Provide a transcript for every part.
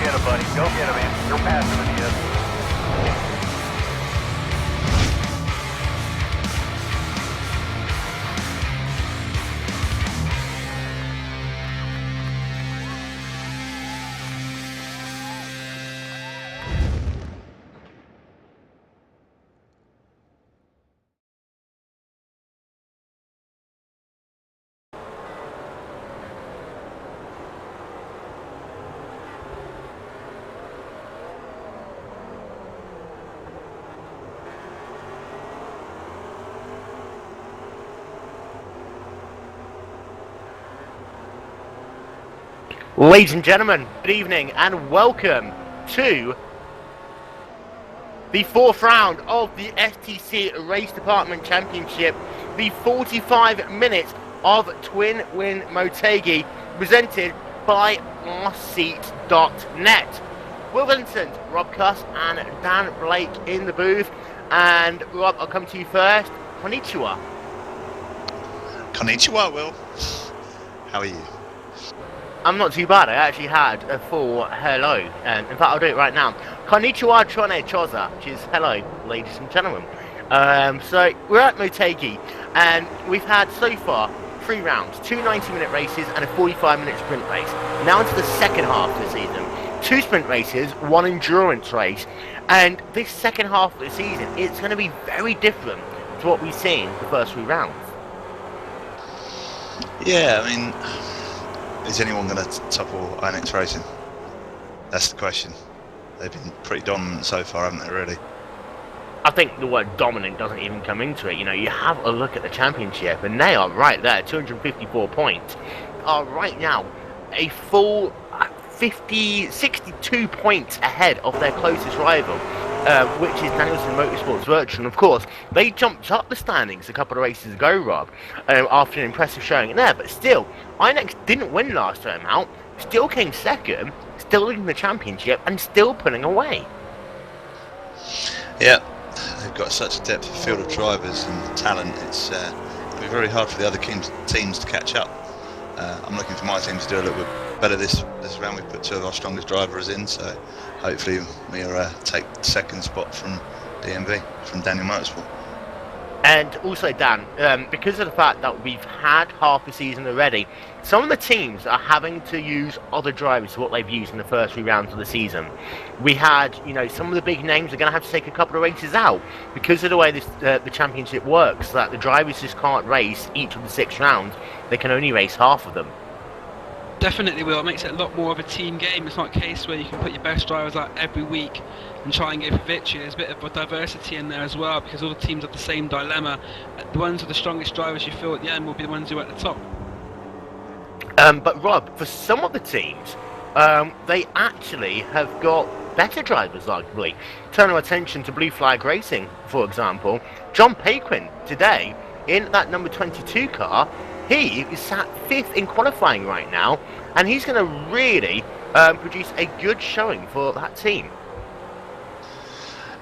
get him, buddy. Go get him, man. You're faster than he is. Ladies and gentlemen, good evening and welcome to the fourth round of the STC Race Department Championship, the 45 minutes of Twin Win Motegi, presented by rseat.net. Will Vincent, Rob Cuss and Dan Blake in the booth. And Rob, I'll come to you first. Konnichiwa. Konnichiwa, Will. How are you? I'm not too bad. I actually had a full hello. In fact, I'll do it right now. Konnichiwa Chone Choza, which is hello, ladies and gentlemen. So we're at Motegi, and we've had so far 3 rounds, 2 90-minute races and a 45-minute sprint race. Now into the second half of the season. 2 sprint races, 1 endurance race. And this second half of the season, it's going to be very different to what we've seen the first 3 rounds. Yeah, I mean, is anyone going to topple INX Racing? That's the question. They've been pretty dominant so far, haven't they, really? I think the word dominant doesn't even come into it. You know, you have a look at the championship, and they are right there, 254 points. Are right now a full 62 points ahead of their closest rival, which is Danielson Motorsports Virtual. And of course, they jumped up the standings a couple of races ago, Rob, after an impressive showing in there. But still, INX didn't win last time out, still came second, still leading the championship, and still pulling away. Yeah, they've got such a depth of field of drivers and talent. It's it'll be very hard for the other teams to catch up. I'm looking for my team to do a little bit better this round. We've put 2 of our strongest drivers in, so hopefully we'll take the second spot from DMV, from Daniel Motorsport. And also, Dan, because of the fact that we've had half the season already, some of the teams are having to use other drivers to what they've used in the first 3 rounds of the season. We had, you know, some of the big names are going to have to take a couple of races out because of the way the championship works, that the drivers just can't race each of the 6 rounds. They can only race half of them. Definitely will. It makes it a lot more of a team game. It's not a case where you can put your best drivers out every week and try and go for victory. There's a bit of a diversity in there as well, because all the teams have the same dilemma. The ones with the strongest drivers, you feel at the end, will be the ones who are at the top. But Rob, for some of the teams, they actually have got better drivers, arguably. Turn our attention to Blue Flag Racing, for example. John Paquin today, in that number 22 car, he is sat 5th in qualifying right now, and he's going to really produce a good showing for that team.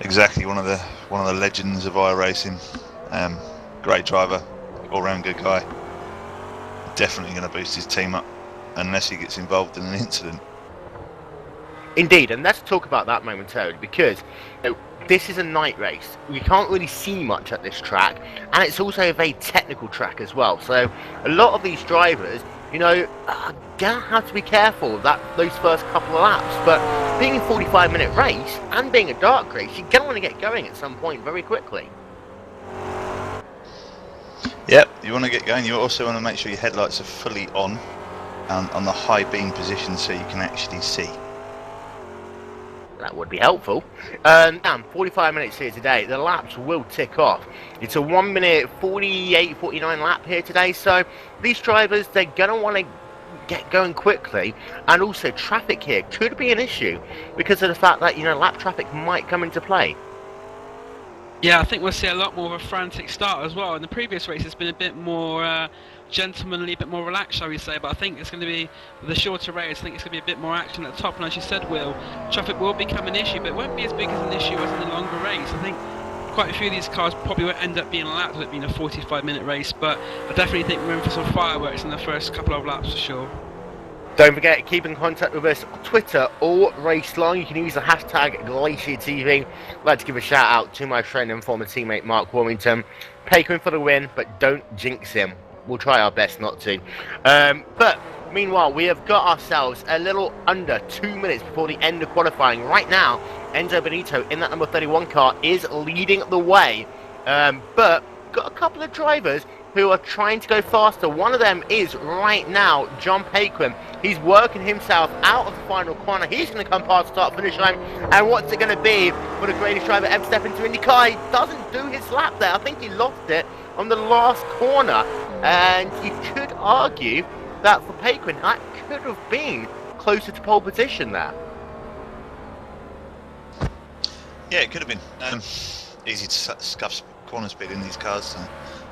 Exactly, one of the legends of iRacing. Great driver, all-round good guy. Definitely going to boost his team up, unless he gets involved in an incident. Indeed, and let's talk about that momentarily, because this is a night race. We can't really see much at this track, and it's also a very technical track as well. So a lot of these drivers, you know, are gonna have to be careful that those first couple of laps. But being a 45-minute race and being a dark race, you're gonna want to get going at some point very quickly. Yep, you want to get going. You also want to make sure your headlights are fully on the high beam position, so you can actually see. That would be helpful. Now, 45 minutes here today. The laps will tick off. It's a 1 minute 48-49 lap here today. So these drivers, they're going to want to get going quickly. And also traffic here could be an issue because of the fact that, you know, lap traffic might come into play. Yeah, I think we'll see a lot more of a frantic start as well. In the previous race, it's been a bit more gentlemanly, a bit more relaxed, shall we say. But I think it's going to be, with the shorter race, I think it's going to be a bit more action at the top. And as you said, Will, traffic will become an issue, but it won't be as big as an issue as in a longer race. I think quite a few of these cars probably won't end up being lapped with it being a 45-minute race. But I definitely think we're in for some fireworks in the first couple of laps for sure. Don't forget, keep in contact with us on Twitter or Racelong. You can use the hashtag GlacierTV. I'd like to give a shout out to my friend and former teammate Mark Warmington. Paquin for the win, but don't jinx him. We'll try our best not to. But meanwhile, we have got ourselves a little under 2 minutes before the end of qualifying. Right now, Enzo Benito in that number 31 car is leading the way. But got a couple of drivers who are trying to go faster. One of them is right now John Paquin. He's working himself out of the final corner. He's going to come past the start finish line. And what's it going to be for the greatest driver ever step into IndyCar? He doesn't do his lap there. I think he lost it on the last corner. And you could argue that for Paquin, that could have been closer to pole position there. Yeah, it could have been. Easy to scuff corner speed in these cars.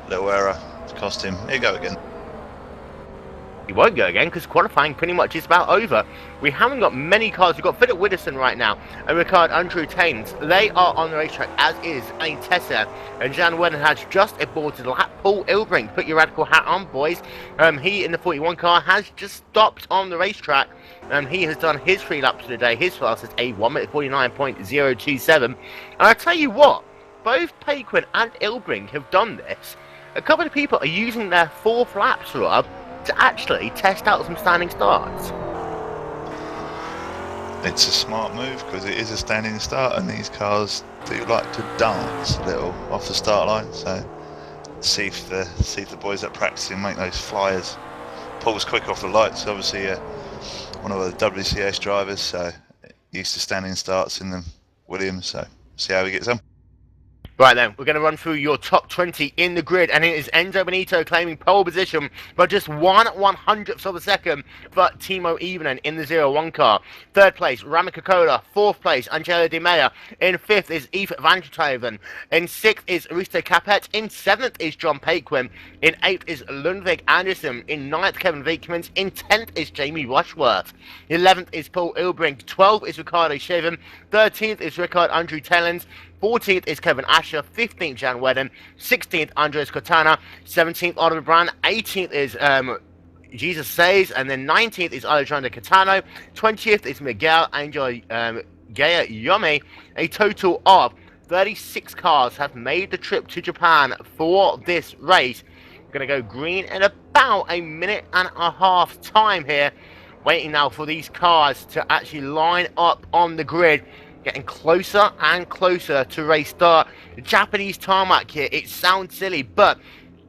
Little error cost him. Here you go again. He won't go again because qualifying pretty much is about over. We haven't got many cars. We've got Philip Widdowson right now and Ricard Andrew Taines. They are on the racetrack, as is Alain Tesser. And Jan Werner has just aborted the lap. Paul Ilbrink, put your radical hat on, boys. He in the 41 car has just stopped on the racetrack. He has done his 3 laps of the day. His fastest a 1:49.027. And I tell you what, both Paquin and Ilbrink have done this. A couple of people are using their 4th laps, Rob, to actually test out some standing starts. It's a smart move because it is a standing start, and these cars do like to dance a little off the start line. So see if the boys that practicing make those flyers. Paul's quick off the lights, obviously one of the WCS drivers, so used to standing starts in the Williams. So see how he gets on. Right then, we're going to run through your top 20 in the grid, and it is Enzo Benito claiming pole position, but just 1/100th of a second for Timo Ivonen in the 01 car. 3rd place, Rami Kokola. 4th place, Angelo Di Mea. In 5th is Yves Vandertoven. In 6th is Risto Capet. In 7th is John Paquin. In 8th is Ludwig Anderson. In 9th, Kevin Viekemans. In 10th is Jamie Rushworth. 11th is Paul Ilbrink. 12th is Ricardo Shaven. 13th is Ricard Andrew Tellens. 14th is Kevin Asher, 15th Jan Wedden, 16th Andres Cortana, 17th Oliver Brand, 18th is Jesus Says, and then 19th is Alejandro Catano, 20th is Miguel Angel Gaya Yome. A total of 36 cars have made the trip to Japan for this race. We're going to go green in about a minute and a half time here. Waiting now for these cars to actually line up on the grid. Getting closer and closer to race start. The Japanese tarmac here, it sounds silly, but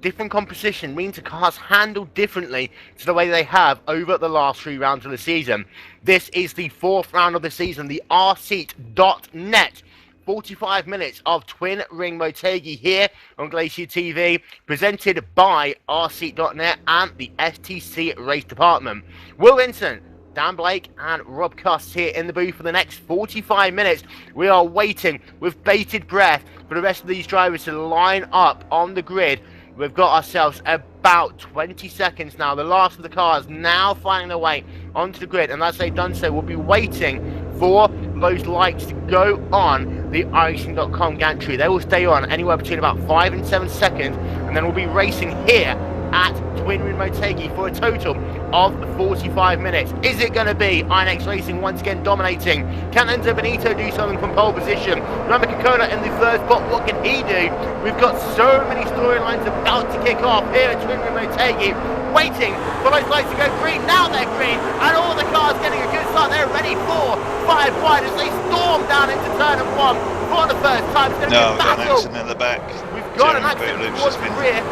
different composition means the cars handle differently to the way they have over the last 3 rounds of the season. This is the 4th round of the season, the rseat.net. 45 minutes of twin ring Motegi here on Glacier TV, presented by rseat.net and the STC race department. Will Vincent, Dan Blake and Rob Cuss here in the booth for the next 45 minutes. We are waiting with bated breath for the rest of these drivers to line up on the grid. We've got ourselves about 20 seconds now. The last of the cars now finding their way onto the grid, and as they've done so, we'll be waiting for those lights to go on the iRacing.com gantry. They will stay on anywhere between about 5 and 7 seconds, and then we'll be racing here at Twin Ring Motegi for a total of 45 minutes. Is it going to be INX Racing once again dominating? Can Enzo Benito do something from pole position? Rami Kokola in the 1st spot, what can he do? We've got so many storylines about to kick off here at Twin Ring Motegi, waiting for those lights to go green. Now they're green, and all the cars getting a good start. They're ready for 5 wide as they storm down into turn 1 for the first time. It's going to be a battle. Got an accident in the back. We've got an accident towards the rear.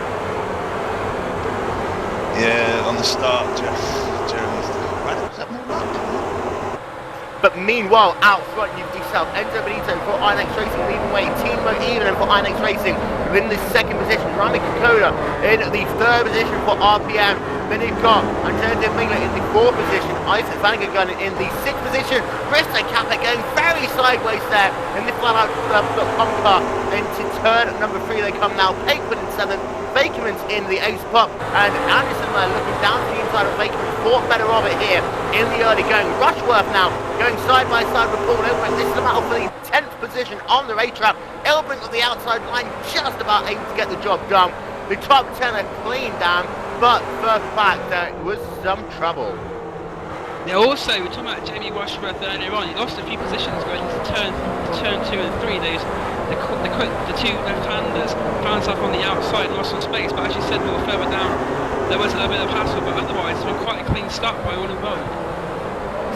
Yeah, on the start, Jeremy's But meanwhile, out front, you've yourself Enzo Benito for INX Racing, leading way. Timo Ivonen for INX Racing within the 2nd position. Rami Kokola in the 3rd position for RPM. Then you've got Angelo Mingler in the 4th position. Isaac Vandergunn in the 6th position. Risto Capet going very sideways there in the flat-out bumper. Into turn number 3 they come now. Paquin in 7th. Viekemans in the 8th spot, and Anderson there looking down to the inside of Viekemans. 4th better of it here in the early going. Rushworth now going side by side with Paul Ilbrink. This is a battle for the 10th position on the racetrack. Ilbrink on the outside line, just about able to get the job done. The top 10 are clean down, but for fact there was some trouble. Yeah, also, we were talking about Jamie Rushworth earlier on. He lost a few positions going into turn 2 and 3. The two left-handers found himself on the outside and lost some space. But as you said, a little further down, there was a little bit of hassle. But otherwise, it's been quite a clean start by all involved.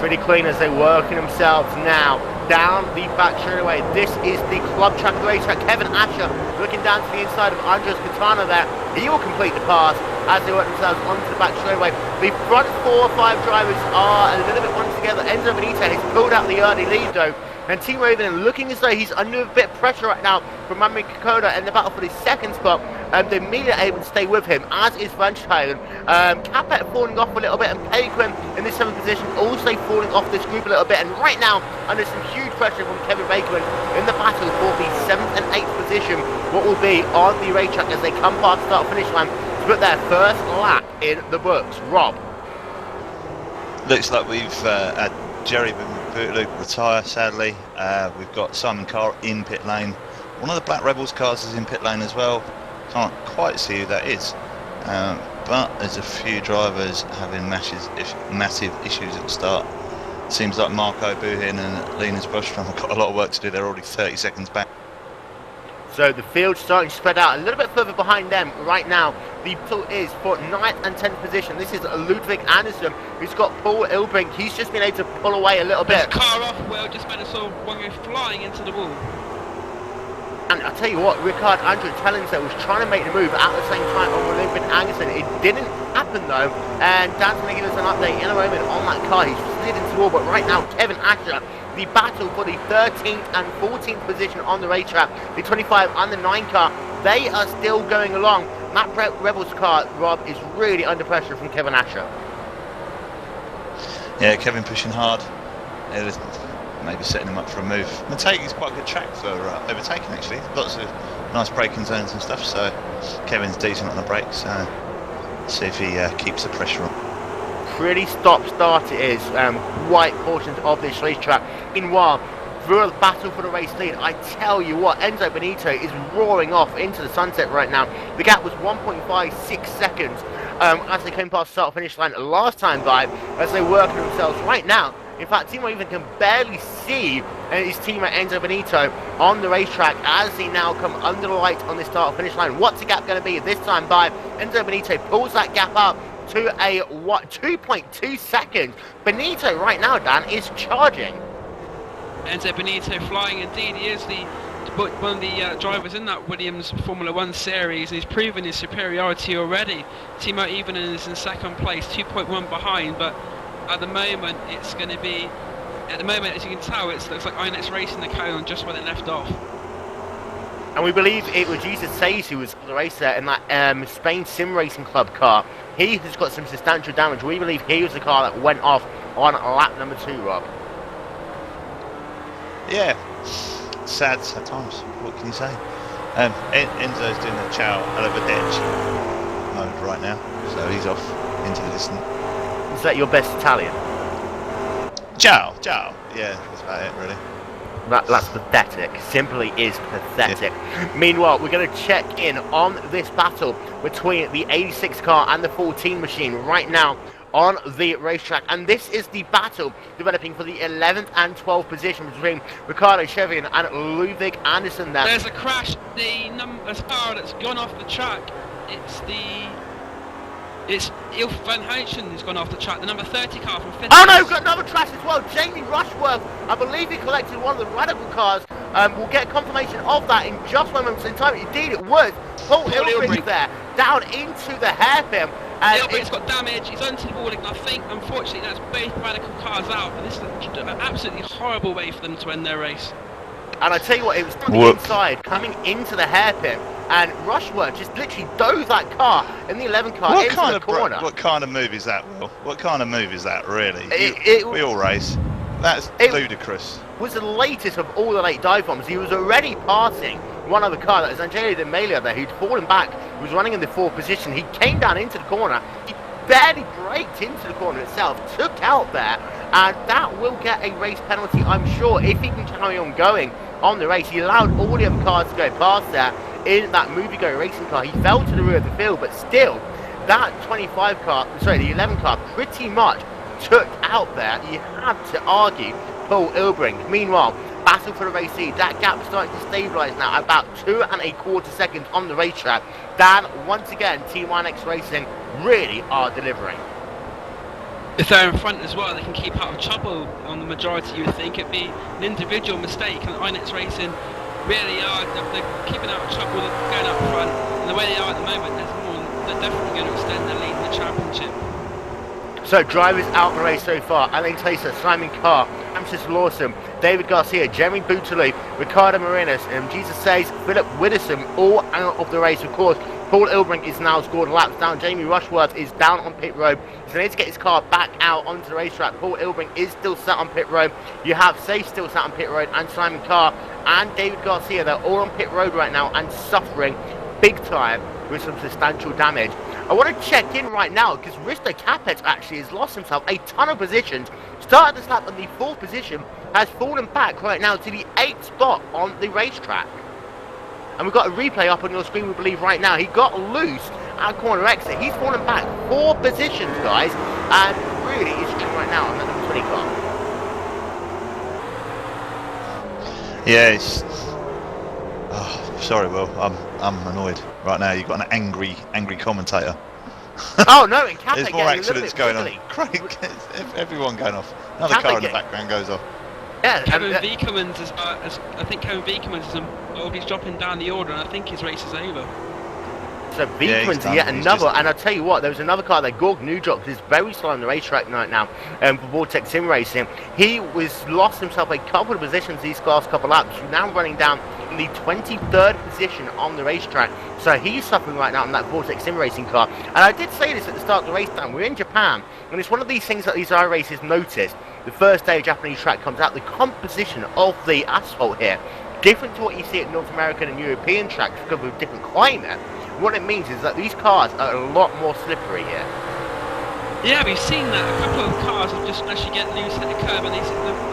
Pretty clean as they're working themselves now down the back straightaway. This is the club track of the racetrack. Kevin Asher looking down to the inside of Andres Catana there. He will complete the pass as they work themselves onto the back straightaway. The front 4 or 5 drivers are a little bit one together. Enzo Benito has pulled out the early lead though. And Team Raven looking as though he's under a bit of pressure right now from Mami Kokoda in the battle for the second spot. They're immediately able to stay with him, as is Van Schuylen. Capet falling off a little bit, and Pequin in the 7th position also falling off this group a little bit. And right now, under some huge pressure from Kevin Bacon in the battle for the 7th and 8th position, what will be on the racetrack as they come past the start-finish line to put their first lap in the books. Rob. Looks like we've had Jerry Luke retire, sadly. We've got Simon Carr in pit lane. One of the Black Rebels cars is in pit lane as well. Can't quite see who that is. But there's a few drivers having massive issues at the start. Seems like Marco Buhin and Linus Bostrom have got a lot of work to do. They're already 30 seconds back. So the field's starting to spread out a little bit further behind them right now. The battle is for 9th and 10th position. This is Ludwig Anderson, who's got Paul Ilbrink. He's just been able to pull away a little bit. Car off, well, just made us all one go flying into the wall. And I tell you what, Ricard Andrew Tellenzer was trying to make the move at the same time on Ludwig Anderson. It didn't happen though, and Dan's going to give us an update in a moment on that car. He's slid into the wall, but right now Kevin Asher, the battle for the 13th and 14th position on the racetrack, the 25 and the 9 car, they are still going along. Matt Rebel's car, Rob, is really under pressure from Kevin Asher. Yeah, Kevin pushing hard. Maybe setting him up for a move. Motegi's quite a good track for overtaking actually. Lots of nice braking zones and stuff, so Kevin's decent on the brakes. See if he keeps the pressure on. Pretty stop-start it is, wide portions of this racetrack. Meanwhile, through a battle for the race lead, I tell you what, Enzo Benito is roaring off into the sunset right now. The gap was 1.56 seconds as they came past the start-finish line last time by, as they work on themselves right now. In fact, Timo even can barely see his teammate Enzo Benito on the racetrack as they now come under the light on the start-finish line. What's the gap going to be this time by? Enzo Benito pulls that gap up to a 2.2 seconds. Benito right now, Dan, is charging. Enzo Benito flying indeed. He is one of the drivers in that Williams Formula 1 series, and he's proven his superiority already. Timo Ivonen is in 2nd place, 2.1 behind, but at the moment it's going to be, as you can tell, it looks like INX Racing the carry on just where they left off. And we believe it was Jesus Sayes who was the racer in that Spain Sim Racing Club car. He has got some substantial damage. We believe he was the car that went off on lap number 2, Rob. Yeah, sad times. What can you say? Enzo's doing the chow out of a ditch mode right now, so he's off into the distance. Is that your best Italian? Ciao. Yeah, that's about it really. That's pathetic. Simply is pathetic. Yeah. Meanwhile, we're going to check in on this battle between the 86 car and the 14 machine right now on the racetrack, and this is the battle developing for the 11th and 12th position between Ricardo Chevian and Ludwig Anderson there. There's a crash. The car that's gone off the track, it's Ilf Van Houten who's gone off the track, the number 30 car from 5th. Oh no, we've got another crash as well. Jamie Rushworth, I believe he collected one of the Radical cars. We'll get confirmation of that in just 1 moment in time. Indeed it was Paul Ilbrink there, down into the hairpin. Ilbrink's got damage, he's onto the wall, and I think unfortunately that's both Radical cars out, and this is an absolutely horrible way for them to end their race. And I tell you what, it was on the inside, coming into the hairpin, and Rushworth just literally dove that car in the 11 car into the corner. What kind of move is that, Will? What kind of move is that, really? We all race. That's ludicrous. It was the latest of all the late dive bombs. He was already passing one other car, that was Angelo Di Meglio there, who'd fallen back, who was running in the 4th position. He came down into the corner. He barely braked into the corner itself, took out there, and that will get a race penalty, I'm sure, if he can carry on going on the race. He allowed all the other cars to go past there in that movie-go racing car. He fell to the rear of the field, but still, that 25 car, sorry, the 11 car, pretty much took out there, you have to argue, Paul Ilbrink. Meanwhile, battle for the race lead. That gap is starting to stabilise now, about 2¼ seconds on the racetrack. Dan, once again, Team Inex Racing really are delivering. If they're in front as well, they can keep out of trouble on the majority, you would think. It'd be an individual mistake, and Inex Racing really are, they're keeping out of trouble, they're going up front, and the way they are at the moment, they're definitely going to extend their lead in the championship. So drivers out in the race so far: Alain Taser, Simon Carr, Francis Lawson, David Garcia, Jeremy Bouteloup, Ricardo Marinas, and Jesus Says, Philip Widdowson, all out of the race. Of course, Paul Ilbrink is now scored laps down. Jamie Rushworth is down on pit road. So he needs to get his car back out onto the racetrack. Paul Ilbrink is still sat on pit road. You have Safe still sat on pit road, and Simon Carr and David Garcia. They're all on pit road right now and suffering big time with some substantial damage. I want to check in right now because Risto Capet actually has lost himself a ton of positions. Started this lap in the 4th position, has fallen back right now to the 8th spot on the racetrack. And we've got a replay up on your screen, we believe, right now. He got loose at corner exit. He's fallen back 4 positions, guys, and really is struggling right now on the number 20 car. Yeah, it's... Oh, sorry, Will. I'm annoyed right now. You've got an angry commentator. Oh no, and Capet there's more accidents going on. Craig, everyone going off. Another Capet car in the background goes off. Yeah, Kevin Vikermans is, I think Kevin Vikermans is he's dropping down the order, and I think his race is over. So Vikermans yet another, and I'll tell you what, there was another car there, Gorg Newdrop, is very slow on the racetrack right now for Vortex Sim Racing. He lost himself a couple of positions these last couple of laps. He's now running down in the 23rd position on the racetrack. So he's suffering right now in that Vortex Sim Racing car. And I did say this at the start of the race time, we're in Japan, and it's one of these things that these iRaces notice. The first day of Japanese track comes out, the composition of the asphalt here, different to what you see at North American and European tracks because of a different climate. What it means is that these cars are a lot more slippery here. Yeah, we've seen that. A couple of cars have just actually get loose, hit the curb, and they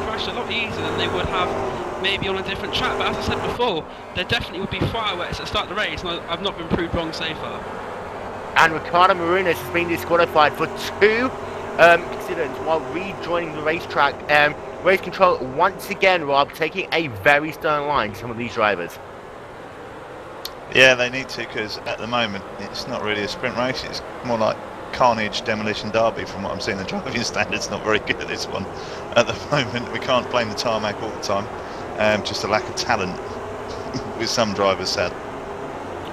crash a lot easier than they would have maybe on a different track. But as I said before, there definitely would be fireworks at the start of the race, and I've not been proved wrong so far. And Ricardo Marinas has been disqualified for 2 accidents while rejoining the racetrack. Race control once again, Rob, taking a very stern line to some of these drivers. Yeah, they need to, because at the moment it's not really a sprint race. It's more like carnage, demolition derby. From what I'm seeing, the driving standard's not very good at this one. At the moment, we can't blame the tarmac all the time. Just a lack of talent with some drivers, sad.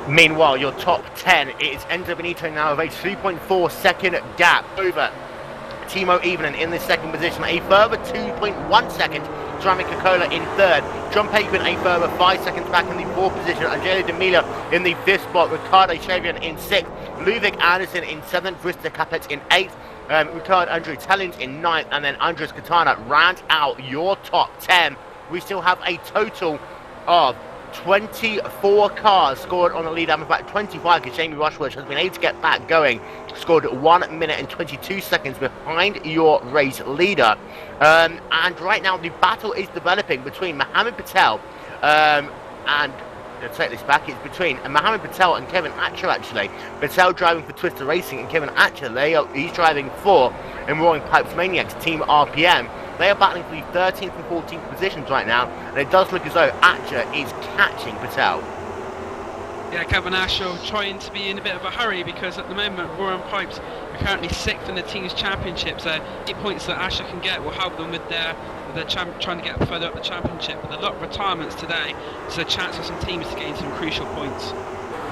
Meanwhile, your top 10 is Enzo Benito now with a 3.4 second gap over Timo Evening in the 2nd position, a further 2.1 seconds. Jeremy Coca-Cola in 3rd, John Paquin a further 5 seconds back in the 4th position, Angelo D'Amelio in the 5th spot, Ricardo Chavian in 6th, Ludwig Anderson in 7th, Risto Capet in 8th, Ricardo Andrew Tellins in 9th, and then Andres Katana round out your top 10. We still have a total of 24 cars scored on the lead. In fact, 25 because Jamie Rushworth has been able to get back going. Scored 1 minute and 22 seconds behind your race leader. And right now the battle is developing between Mohammed Patel and let's take this back. It's between Mohammed Patel and Kevin Atcher actually. Patel driving for Twister Racing and Kevin Atcher, he's driving for Roaring Pipes Maniacs Team RPM. They are battling for the 13th and 14th positions right now, and it does look as though Atcher is catching Patel. Yeah, Kevin Asher trying to be in a bit of a hurry because at the moment Roaring Pipes are currently 6th in the team's championship, so 8 points that Asher can get will help them with their trying to get further up the championship. With a lot of retirements today, there's a chance for some teams to gain some crucial points.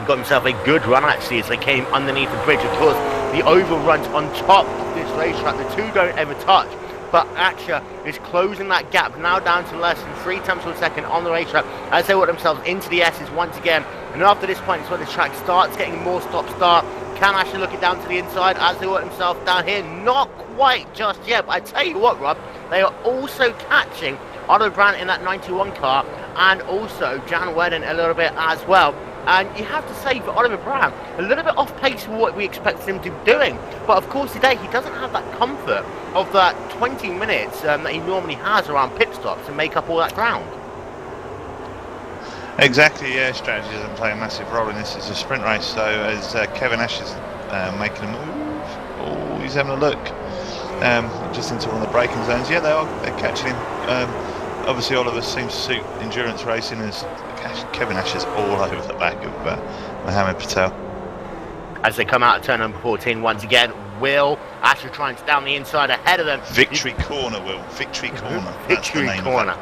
Got himself a good run actually as they came underneath the bridge. Of course, the oval runs on top of this racetrack. The two don't ever touch. But Atcher is closing that gap now down to less than 3 tenths of a second on the racetrack as they work themselves into the S's once again. And after this point, it's where the track starts getting more stop-start. Can Asher look it down to the inside as they work themselves down here? Not quite just yet, but I tell you what, Rob, they are also catching Otto Brandt in that 91 car and also Jan Wedden a little bit as well. And you have to say for Oliver Brown, a little bit off pace for what we expected him to be doing. But of course today he doesn't have that comfort of that 20 minutes that he normally has around pit stops to make up all that ground. Exactly, yeah, strategy doesn't play a massive role in this. It's a sprint race, so as Kevin Ash is making a move, oh, he's having a look. just into one of the braking zones. Yeah, they're catching him. Obviously, Oliver seems to suit endurance racing as Kevin Ash is all over the back of Mohammed Patel. As they come out of turn number 14 once again, Will Asher trying to down the inside ahead of them. Victory corner, Will. Victory corner. Victory corner.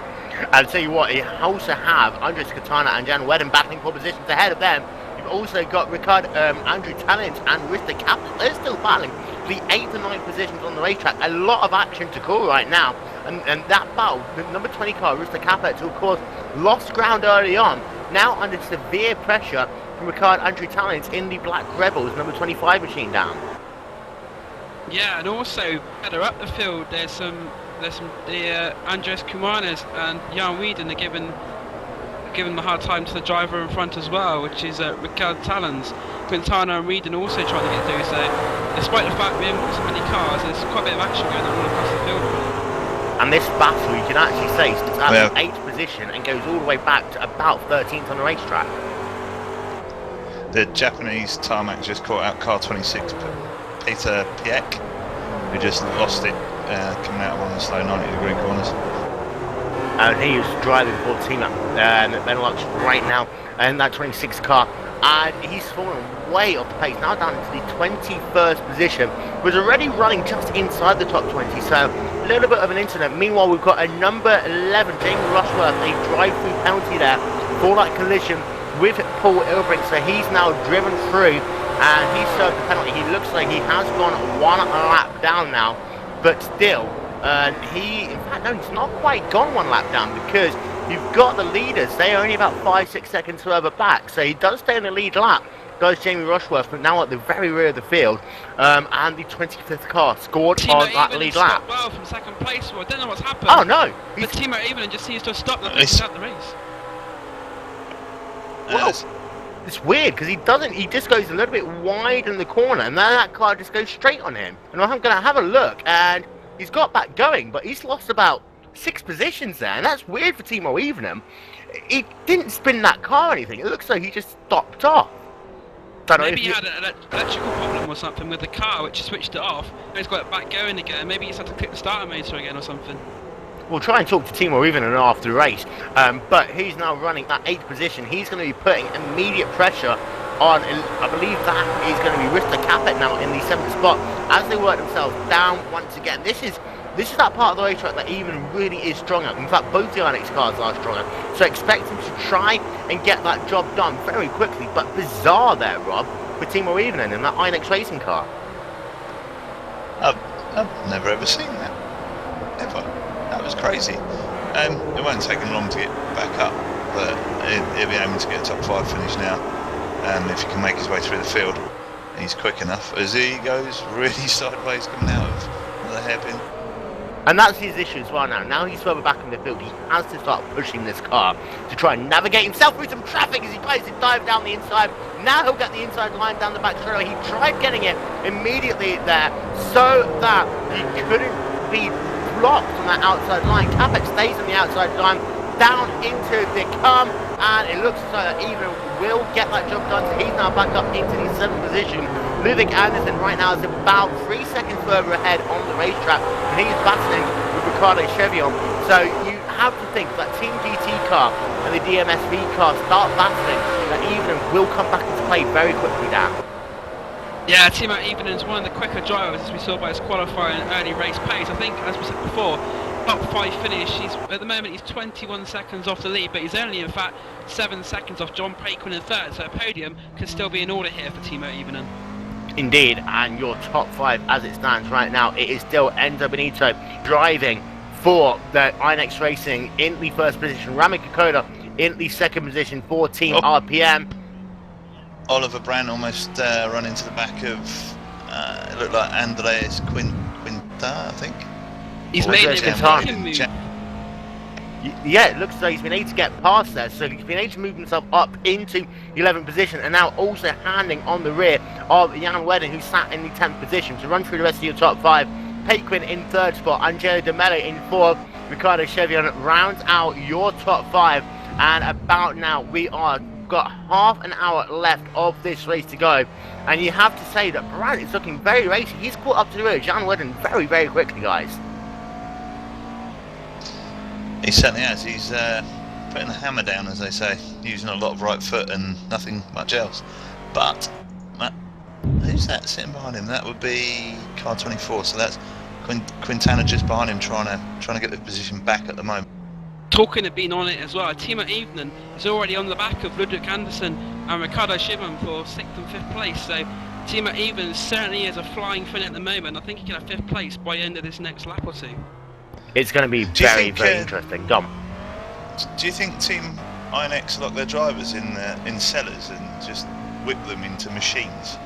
I'll tell you what, you also have Andres Katana and Jan Wedden battling for positions ahead of them. You've also got Andrew Talent and Rista Kaplan. They're still battling for the 8th and 9th positions on the racetrack. A lot of action to call right now. And that battle, the number 20 car, Rista Kaplan, who of course lost ground early on, now under severe pressure from Andrew Talent in the Black Rebels number 25 machine down. Yeah, and also further up the field, there's some Andres Kumanas and Jan Whedon are giving the hard time to the driver in front as well, which is Ricard Talons. Quintana and Whedon also trying to get through. So, despite the fact we haven't got so many cars, there's quite a bit of action going on all across the field. And this battle, you can actually say, starts at the 8th position and goes all the way back to about 13th on the racetrack. The Japanese tarmac just caught out car 26, Peter Piek, who just lost it coming out of one of the slow 90-degree corners. And he is driving for Team Benelux right now in that 26 car, and he's fallen way off the pace, now down into the 21st position. Was already running just inside the top 20, so a little bit of an incident. Meanwhile, we've got a number 11, Jamie Rushworth, a drive-through penalty there for that collision with Paul Ilbrink, so he's now driven through and he served the penalty. He looks like he has gone one lap down now, but still, in fact, no, he's not quite gone one lap down, because you've got the leaders, they're only about 5-6 seconds further back, so he does stay in the lead lap, does Jamie Rushworth, but now at the very rear of the field, and the 25th car scored on that lead lap. Well from second place, well, I don't know what's happened. Oh no! The team at Evelyn just seems to have stopped out the race. Well, it's weird because he just goes a little bit wide in the corner, and then that car just goes straight on him. And I'm going to have a look, and he's got back going, but he's lost about 6 positions there, and that's weird for Timo Evenham. He didn't spin that car or anything. It looks like he just stopped off. Maybe he had an electrical problem or something with the car, which switched it off, and he's got it back going again. Maybe he's had to click the starter motor again or something. We'll try and talk to Timo Evenham after the race, but he's now running that 8th position. He's going to be putting immediate pressure on, I believe that is going to be Rista Capet now in the 7th spot as they work themselves down once again. This is that part of the racetrack that Evenham really is strong at. In fact, both the Inex cars are strong at, so expect him to try and get that job done very quickly. But bizarre there, Rob, with Timo Evenham in that Inex racing car. I've never ever seen that. Ever. That was crazy. It won't take him long to get back up, but he'll be aiming to get a top 5 finish now. If he can make his way through the field, he's quick enough as he goes really sideways coming out of the hairpin. And that's his issue as well now. Now he's further back in the field, he has to start pushing this car to try and navigate himself through some traffic as he tries to dive down the inside. Now he'll get the inside line down the back straightaway. He tried getting it immediately there so that he couldn't be blocked on that outside line. Capek stays on the outside line, down into the come, and it looks as though that Evenham will get that job done, so he's now back up into the 7th position. Ludwig Anderson right now is about 3 seconds further ahead on the racetrack, and he's battling with Ricardo Chevion. So you have to think that Team GT car and the DMSV car start battling, that Evenham will come back into play very quickly down. Yeah, Timo Evenham's one of the quicker drivers, as we saw by his qualifying and early race pace. I think, as we said before, top 5 finish. At the moment he's 21 seconds off the lead, but he's only in fact 7 seconds off John Praquin in 3rd, so a podium could still be in order here for Timo Evenham. Indeed, and your top 5 as it stands right now, it is still Enzo Benito driving for the Inex Racing in the 1st position, Rami Kokoda in the 2nd position for Team RPM. Oliver Brand almost run into the back of, it looked like Andres Quinta, I think. He's made it move. Yeah, it looks like he's been able to get past there, so he's been able to move himself up into the 11th position, and now also handing on the rear of Jan Wedden, who sat in the 10th position. To run through the rest of your top 5, Paquin in 3rd spot, Angelo De Mello in 4th, Ricardo Chevion rounds out your top 5, and about now we are We've got half an hour left of this race to go, and you have to say that Brad is looking very racy. He's caught up to the rear of Jan Wooden very, very quickly, guys. He certainly has. He's putting the hammer down, as they say, using a lot of right foot and nothing much else. But who's that sitting behind him? That would be car 24. So that's Quintana just behind him, trying to get the position back at the moment. Talking of being on it as well, Timo Evening is already on the back of Ludwig Anderson and Ricardo Shimon for 6th and 5th place. So Timo Evening certainly is a flying fin at the moment. I think he can have 5th place by the end of this next lap or two. It's going to be very interesting. Come. Do you think Team INX lock their drivers in cellars and just whip them into machines?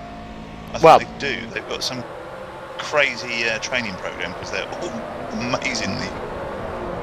I think they do. They've got some crazy training program because they're all amazingly.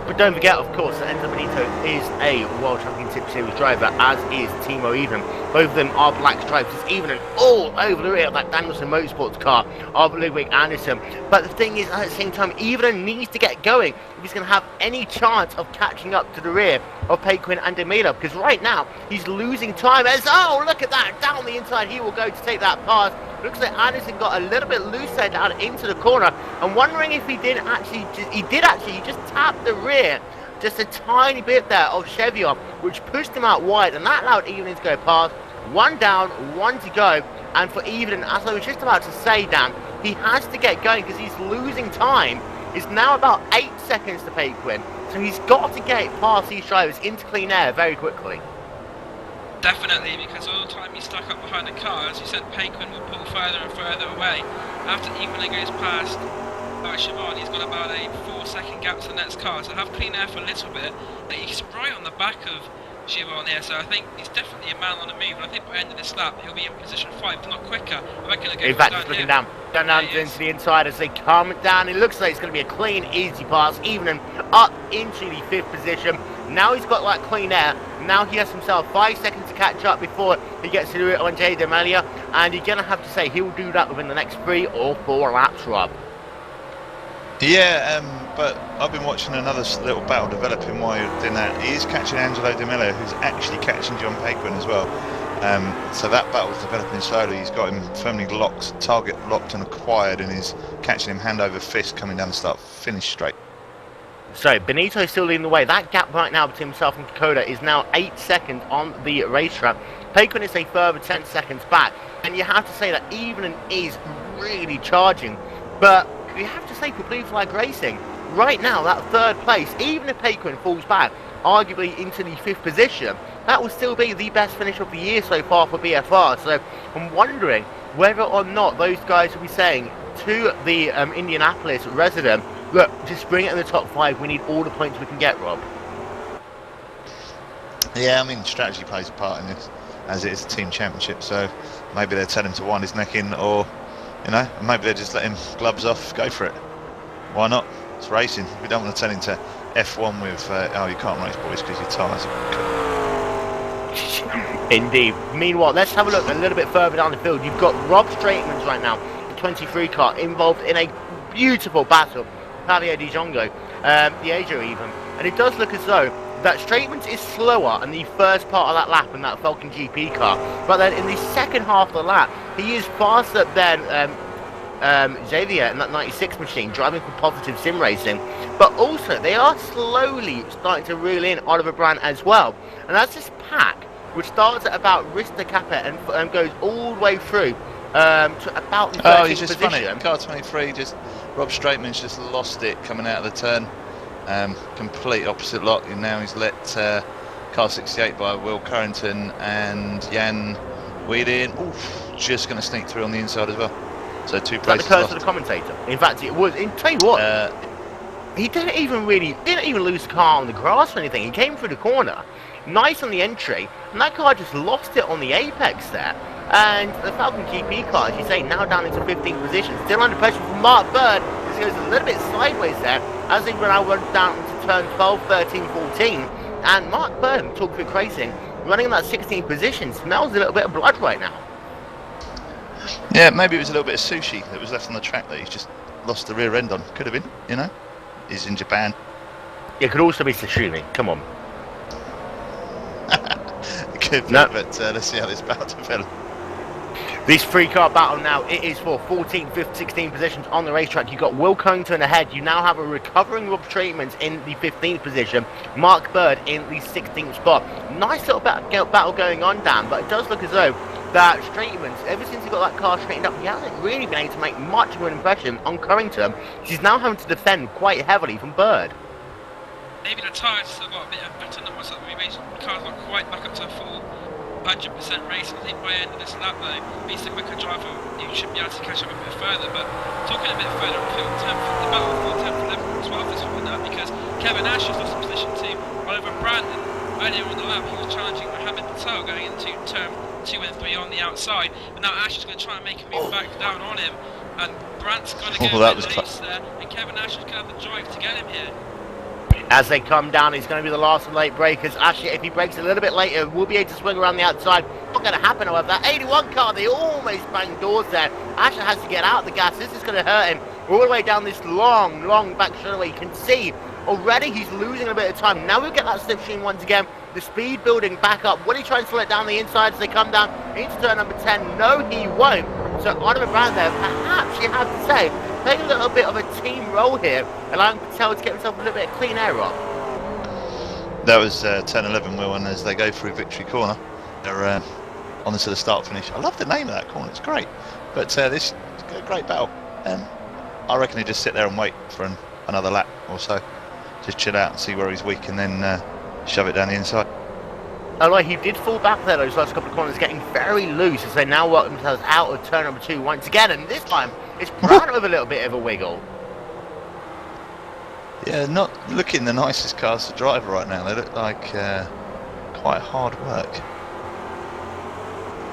But don't forget, of course, that Enzo Benito is a World Championship Series driver, as is Timo Even. Both of them are black stripes. It's Even all over the rear of that Danielson Motorsports car of Ludwig Anderson. But the thing is, at the same time, Even needs to get going if he's going to have any chance of catching up to the rear of Paquin and Demila, because right now he's losing time. As look at that, down the inside he will go to take that pass. Looks like Anderson got a little bit loose there down into the corner. I'm wondering if he did actually, he just tapped the rear just a tiny bit there of Cheviot, which pushed him out wide, and that allowed Evelyn to go past. One down, one to go, and for Evelyn, as I was just about to say, Dan, he has to get going because he's losing time. It's now about 8 seconds to Paquin, so he's got to get past these drivers into clean air very quickly. Definitely, because all the time he's stuck up behind the car, as you said, Paquin will pull further and further away. After Evelyn goes past Siobhan, he's got about a 4-second gap to the next car, so have clean air for a little bit. But he's right on the back of Siobhan here, so I think he's definitely a man on the move, and I think by the end of this lap he'll be in position 5, if not quicker. I reckon he'll go in fact, down he's looking here. down into the inside as they come down. It looks like it's going to be a clean, easy pass, even up into the 5th position. Now he's got like clean air. Now he has himself 5 seconds to catch up before he gets to do it on Jay D'Amelia, and you're going to have to say he'll do that within the next 3 or 4 laps, Rob. Yeah, but I've been watching another little battle developing while you're doing that. He is catching Angelo D'Amelia, who's actually catching John Paquin as well. So that battle's developing slowly. He's got him firmly locked, target locked and acquired, and he's catching him hand over fist coming down the start finish straight. So Benito's still leading the way. That gap right now between himself and Kokoda is now 8 seconds on the racetrack. Paquin is a further 10 seconds back, and you have to say that Evelyn is really charging. But you have to say for Blue Flag Racing, right now that 3rd place, even if Paquin falls back, arguably into the 5th position, that will still be the best finish of the year so far for BFR. So I'm wondering whether or not those guys will be saying to the Indianapolis resident, look, just bring it in the top 5. We need all the points we can get, Rob. Yeah, I mean, strategy plays a part in this, as it is a team championship. So maybe they're telling him to wind his neck in, or maybe they're just letting him gloves off, go for it. Why not? It's racing. We don't want to turn into F1 with, you can't race, boys, because your tyres are... Indeed. Meanwhile, let's have a look a little bit further down the field. You've got Rob Straitmans right now, the 23 car, involved in a beautiful battle. Javier Di Jongo, Diego even. And it does look as though that Straitmans is slower in the first part of that lap in that Falcon GP car. But then in the second half of the lap, he is faster than Xavier in that 96 machine, driving for Positive Sim Racing. But also, they are slowly starting to reel in Oliver Brandt as well. And that's this pack, which starts at about Rista Capet and goes all the way through to about the 13th he's just position. funny. Car 23, Rob Straitman's just lost it coming out of the turn. Complete opposite lock, and now he's let car 68 by Will Currington and Jan Weedin. Just going to sneak through on the inside as well. So 2 places the curse lost. of the commentator. In fact, it was. Tell you what, he didn't even lose the car on the grass or anything. He came through the corner, nice on the entry, and that car just lost it on the apex there. And the Falcon GP car, as you say, now down into 15th position, still under pressure from Mark Bird. This goes a little bit sideways there as they now run down into turn 12, 13, 14. And Mark Bird, Talk Quick Racing, running in that 16th position, smells a little bit of blood right now. Yeah, maybe it was a little bit of sushi that was left on the track that he's just lost the rear end on. Could have been, He's in Japan. It could also be sashimi. Come on. Could be, No. but let's see how this battle develops. This three-car battle now, it is for 14th, 5th, 16th positions on the racetrack. You've got Will Cunnington ahead. You now have a recovering Rob Treatment in the 15th position. Mark Bird in the 16th spot. Nice little battle going on, Dan, but it does look as though that Straightman, ever since he got that car straightened up, he hasn't really been able to make much of an impression on Cunnington. He's now having to defend quite heavily from Bird. Maybe the tyres have got a bit better than what's up. The car's not quite back up to a full 100% race. I think by the end of this lap though, he's the quicker driver, you should be able to catch up a bit further. But talking a bit further on field, the battle for 10th, 11th, 12th is something like that, because Kevin Ash has lost position to Oliver Brandon. Earlier on the lap, he was challenging Mohamed Patel going into turn 2 and 3 on the outside, but now Ash is going to try and make a move back down on him, and Brandt's going to go a bit loose there, and Kevin Ash is going to have the drive to get him here. As they come down, he's going to be the last of late breakers. Actually, if he breaks a little bit later, we'll be able to swing around the outside. Not going to happen, however. That 81 car, they almost banged doors there. Asher has to get out of the gas. This is going to hurt him all the way down this long back straightaway. You can see already he's losing a bit of time. Now we get that slipstream once again. The speed building back up. Will he try and slow it down the inside as they come down into turn number 10? No, he won't. So Oliver Brown there, perhaps you have to say, playing a little bit of a team role here, allowing Patel to get himself a little bit of clean air off. That was turn 11, Will, and as they go through Victory Corner, they're on this sort of start finish. I love the name of that corner, it's great. But this is a great battle. I reckon he just sit there and wait for another lap or so. Just chill out and see where he's weak and then shove it down the inside. Although he did fall back there those last couple of corners, getting very loose as they now work themselves out of turn number 2 once again, and this time it's Brown with a little bit of a wiggle. Yeah, not looking the nicest cars to drive right now. They look like quite hard work.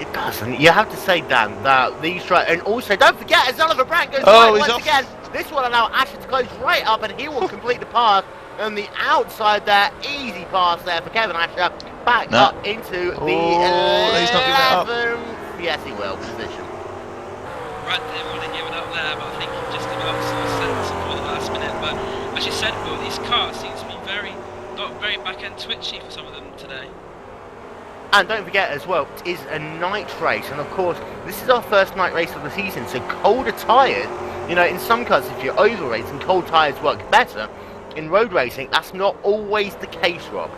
It does, and you have to say, Dan, that these and also don't forget as Oliver Brown goes right once off. again. This will allow Asher to close right up, and he will complete the pass. On the outside there, easy pass there for Kevin Asher. Back up into the 11th. Yes, he will. Position. Brandon would have given up there, but I think he just developed some sense for the last minute. But as you said, Will, these cars seem to be not very back-end twitchy for some of them today. And don't forget as well, it is a night race, and of course, this is our first night race of the season, so colder tyres, you know, in some cars, if you're over racing, cold tyres work better. In road racing, that's not always the case, Rob.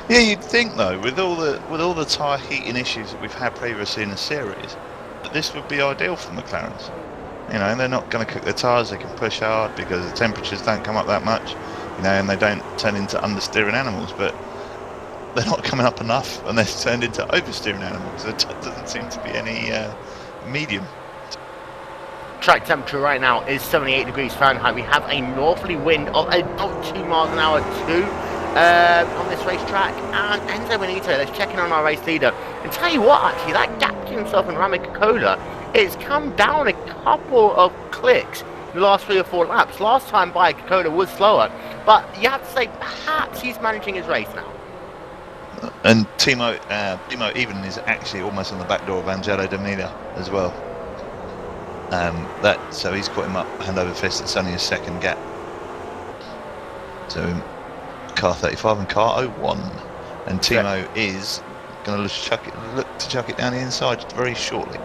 Yeah, you'd think though, with all the tyre heating issues that we've had previously in the series, that this would be ideal for McLarens. You know, they're not going to cook their tyres, they can push hard because the temperatures don't come up that much, you know, and they don't turn into understeering animals, but they're not coming up enough and they're turned into oversteering animals. There doesn't seem to be any medium. Track temperature right now is 78 degrees Fahrenheit. We have a northerly wind of about 2 miles an hour on this racetrack. And Enzo Benito, let's check in on our race leader. And tell you what, actually, that gap between himself and Rami Coca-Cola, it's come down a couple of clicks in the last 3 or 4 laps. Last time by, Coca-Cola was slower. But you have to say, perhaps he's managing his race now. And Timo even is actually almost on the back door of Angelo D'Amelia as well. So he's caught him up hand over fist. It's only a second gap. So car 35 and car 01, and Timo is going to look to chuck it down the inside very shortly.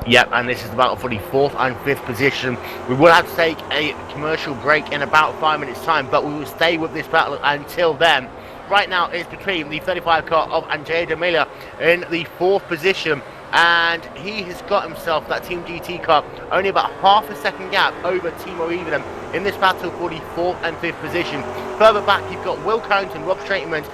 Yep, and this is the battle for the 4th and 5th position. We will have to take a commercial break in about 5 minutes time, but we will stay with this battle until then. Right now it's between the 35 car of Angelo D'Amelia in the 4th position, and he has got himself that Team GT car only about half a second gap over Timo Evenham in this battle for the 4th and 5th position. Further back you've got Will Carrington, Rob Straightman,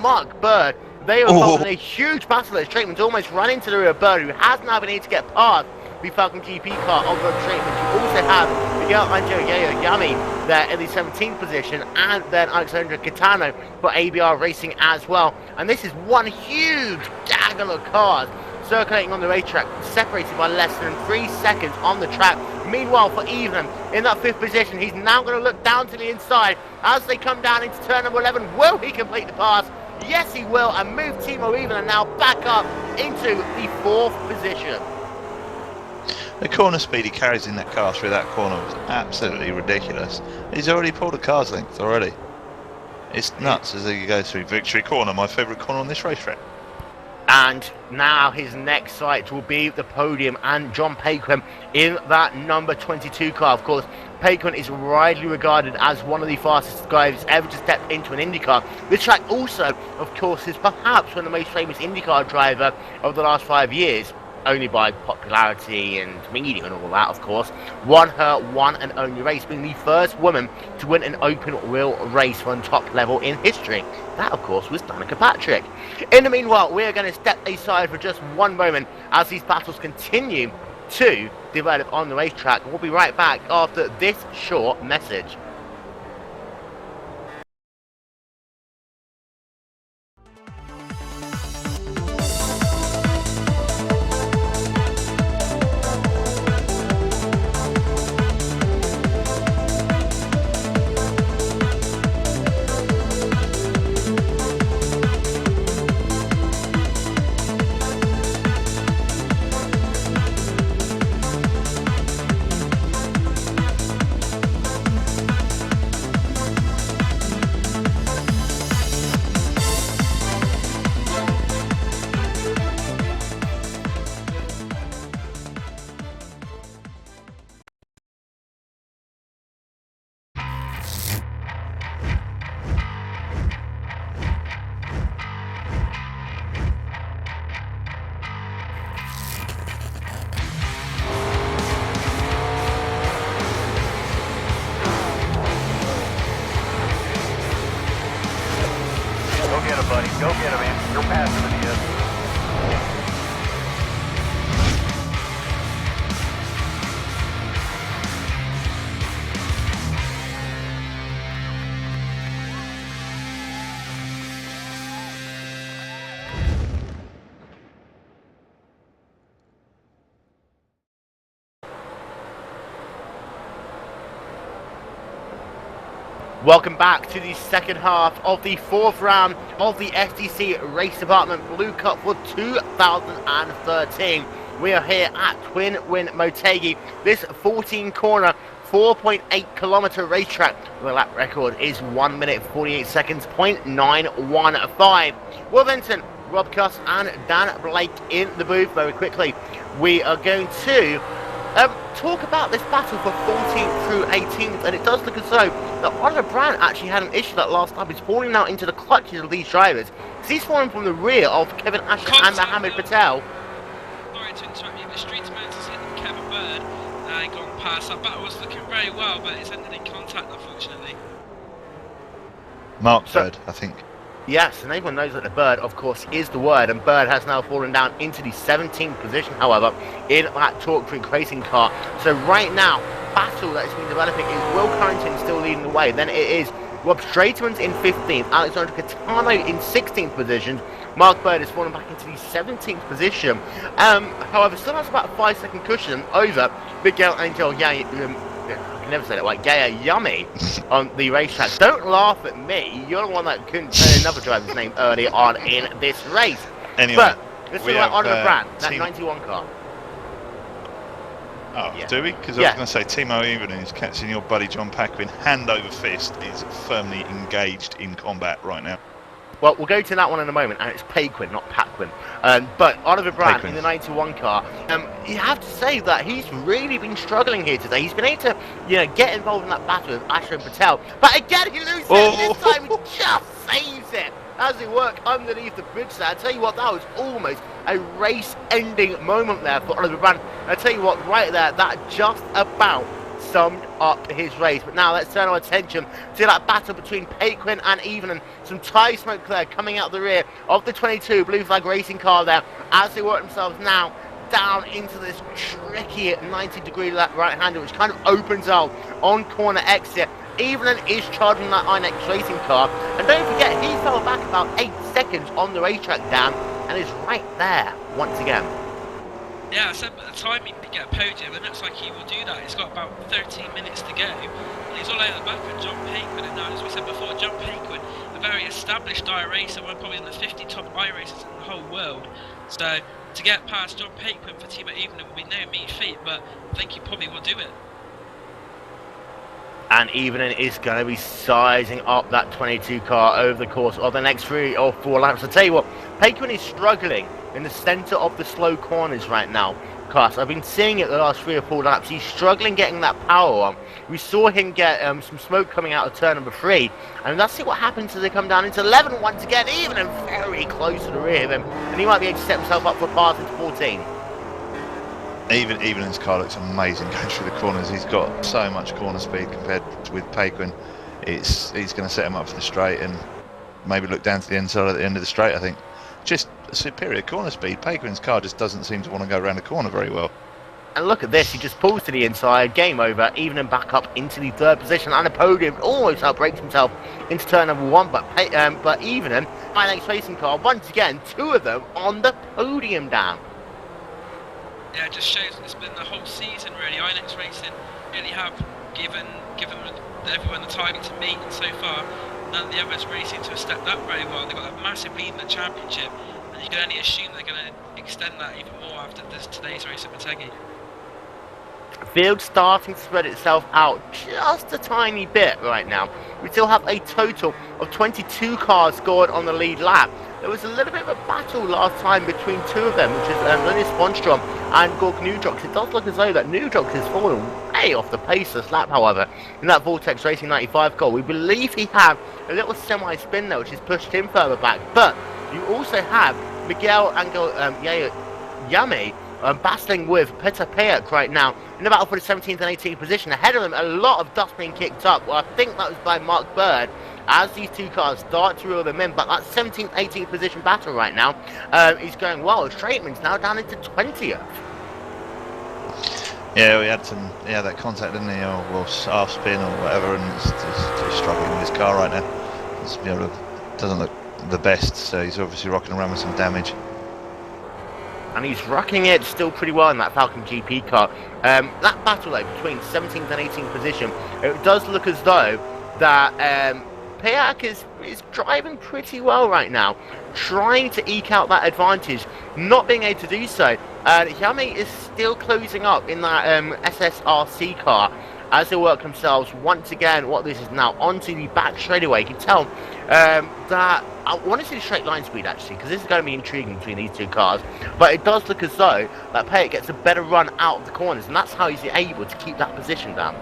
Mark Bird. They are involved in a huge battle as Straightman's almost run into the rear of Bird, who has now been able to get past the Falcon GP car of Rob Straightman. You also have Miguel Angel Yami there in the 17th position, and then Alexandra Catano for ABR Racing as well. And this is one huge gaggle of cars circulating on the racetrack, separated by less than 3 seconds on the track. Meanwhile, for Evenham in that 5th position, he's now going to look down to the inside as they come down into turn number 11. Will he complete the pass? Yes, he will, and move Timo Evenham now back up into the 4th position. The corner speed he carries in that car through that corner was absolutely ridiculous. He's already pulled a car's length already. It's nuts as you go through Victory Corner, my favourite corner on this racetrack. And now his next sight will be the podium and John Paquin in that number 22 car. Of course, Paquin is widely regarded as one of the fastest guys ever to step into an IndyCar. This track also, of course, is perhaps one of the most famous IndyCar driver of the last 5 years, only by popularity and media and all that, of course. Won her one and only race, being the first woman to win an open wheel race from top level in history. That, of course, was Danica Patrick. In the meanwhile, we're going to step aside for just one moment as these battles continue to develop on the racetrack. We'll be right back after this short message. Go get him, buddy. Go get him, man. You're faster than he is. Welcome back to the second half of the fourth round of the STC Race Department Blue Cup for 2013. We are here at Twin Win Motegi. This 14 corner, 4.8 kilometer racetrack. The lap record is 1 minute 48 seconds, 0.915. Will Vinton, Rob Cuss and Dan Blake in the booth. Very quickly, we are going to talk about this battle for 14th through 18th, and it does look as though that Oliver Brandt actually had an issue that last time. He's falling now into the clutches of these drivers. So he's falling from the rear of Kevin Asher and Mohammed Patel. Sorry to interrupt you, the streets motors hit Kevin Bird and gone past. That battle was looking very well, but it's ended in contact, unfortunately. Mark Bird, I think. Yes, and everyone knows that the Bird, of course, is the word, and Bird has now fallen down into the 17th position, however, in that Torque Freak racing car. So right now, battle that has been developing is Will Carrington still leading the way. Then it is Rob Straterman's in 15th, Alexander Catano in 16th position. Mark Bird has fallen back into the 17th position. However, still has about a 5-second cushion over Miguel Angel I can never say that right. Gaya Yummy on the racetrack. Don't laugh at me. You're the one that couldn't say another driver's name early on in this race. Anyway, but let's talk we about have, Oliver Brandt, that team... 91 car. Oh, Yeah. do we? Because Yeah. I was going to say, Timo Evening is catching your buddy John Paquin hand over fist, is firmly engaged in combat right now. Well, we'll go to that one in a moment, and it's Paquin, not Paquin. But Oliver Brandt Paquin. in the 91 car, you have to say that he's really been struggling here today. He's been able to, get involved in that battle with Asher and Patel. But again, he loses it. This time he just saves it as they work underneath the bridge there. I tell you what, that was almost a race-ending moment there for Oliver Brandt. I tell you what, right there, that just about summed up his race. But now let's turn our attention to that battle between Paquin and Evening. Some tyre smoke there coming out the rear of the 22 Blue Flag racing car there as they work themselves now down into this tricky 90-degree right-hander, which kind of opens out on corner exit. Evening is charging that INEX racing car, and don't forget he fell back about 8 seconds on the racetrack, Dan, and is right there once again. Yeah, I said at the time he could get a podium, and it looks like he will do that. He's got about 13 minutes to go, and he's all over the back of John Paquin. And now, as we said before, John Paquin, a very established I racer, one probably in the 50 top I racers in the whole world. So to get past John Paquin for Timo Evening will be no mean feat, but I think he probably will do it. And Evening is going to be sizing up that 22 car over the course of the next 3 or 4 laps. I'll tell you what, Paquin is struggling in the centre of the slow corners right now. Class, I've been seeing it the last 3 or 4 laps. He's struggling getting that power on. We saw him get some smoke coming out of turn number 3. And let's see what happens as they come down into 11 once again. Evening very close to the rear of him. And he might be able to set himself up for a pass into 14. Evening's car looks amazing going through the corners. He's got so much corner speed compared with Paquin. He's going to set him up for the straight and maybe look down to the inside at the end of the straight, I think. Just superior corner speed. Paquin's car just doesn't seem to want to go around the corner very well. And look at this, he just pulls to the inside, game over, Evening back up into the 3rd position and a podium, almost outbreaks himself into turn number 1, but Evening, my next racing car, once again, 2 of them on the podium down. Yeah, it just shows it's been the whole season really. Inex Racing really have given everyone the target to meet, and so far none of the others really seem to have stepped up very well. They've got a massive lead in the championship, and you can only assume they're going to extend that even more after today's race at Motegi. Field starting to spread itself out just a tiny bit right now. We still have a total of 22 cars scored on the lead lap. There was a little bit of a battle last time between 2 of them, which is Linus Bonstrom and Gorg Nudrox. It does look as though that Nudrox has fallen way off the pace this lap, however. In that Vortex Racing 95 car, we believe he had a little semi-spin there, which has pushed him further back. But you also have Miguel Angel Yame battling with Peter Payak right now in the battle for the 17th and 18th position. Ahead of them, a lot of dust being kicked up. Well, I think that was by Mark Bird as these 2 cars start to reel them in. But that 17th, 18th position battle right now is going well. Straightman's now down into 20th. Yeah, we had that contact, didn't he, or half spin or whatever, and he's struggling with his car right now. It's, doesn't look the best, so he's obviously rocking around with some damage. And he's rocking it still pretty well in that Falcon GP car. That battle though between 17th and 18th position, it does look as though that Payak is driving pretty well right now, trying to eke out that advantage, not being able to do so. Yame is still closing up in that SSRC car as they work themselves once again. What this is now onto the back straightaway. You can tell that I want to see the straight line speed actually, because this is going to be intriguing between these 2 cars. But it does look as though that Payak gets a better run out of the corners, and that's how he's able to keep that position down.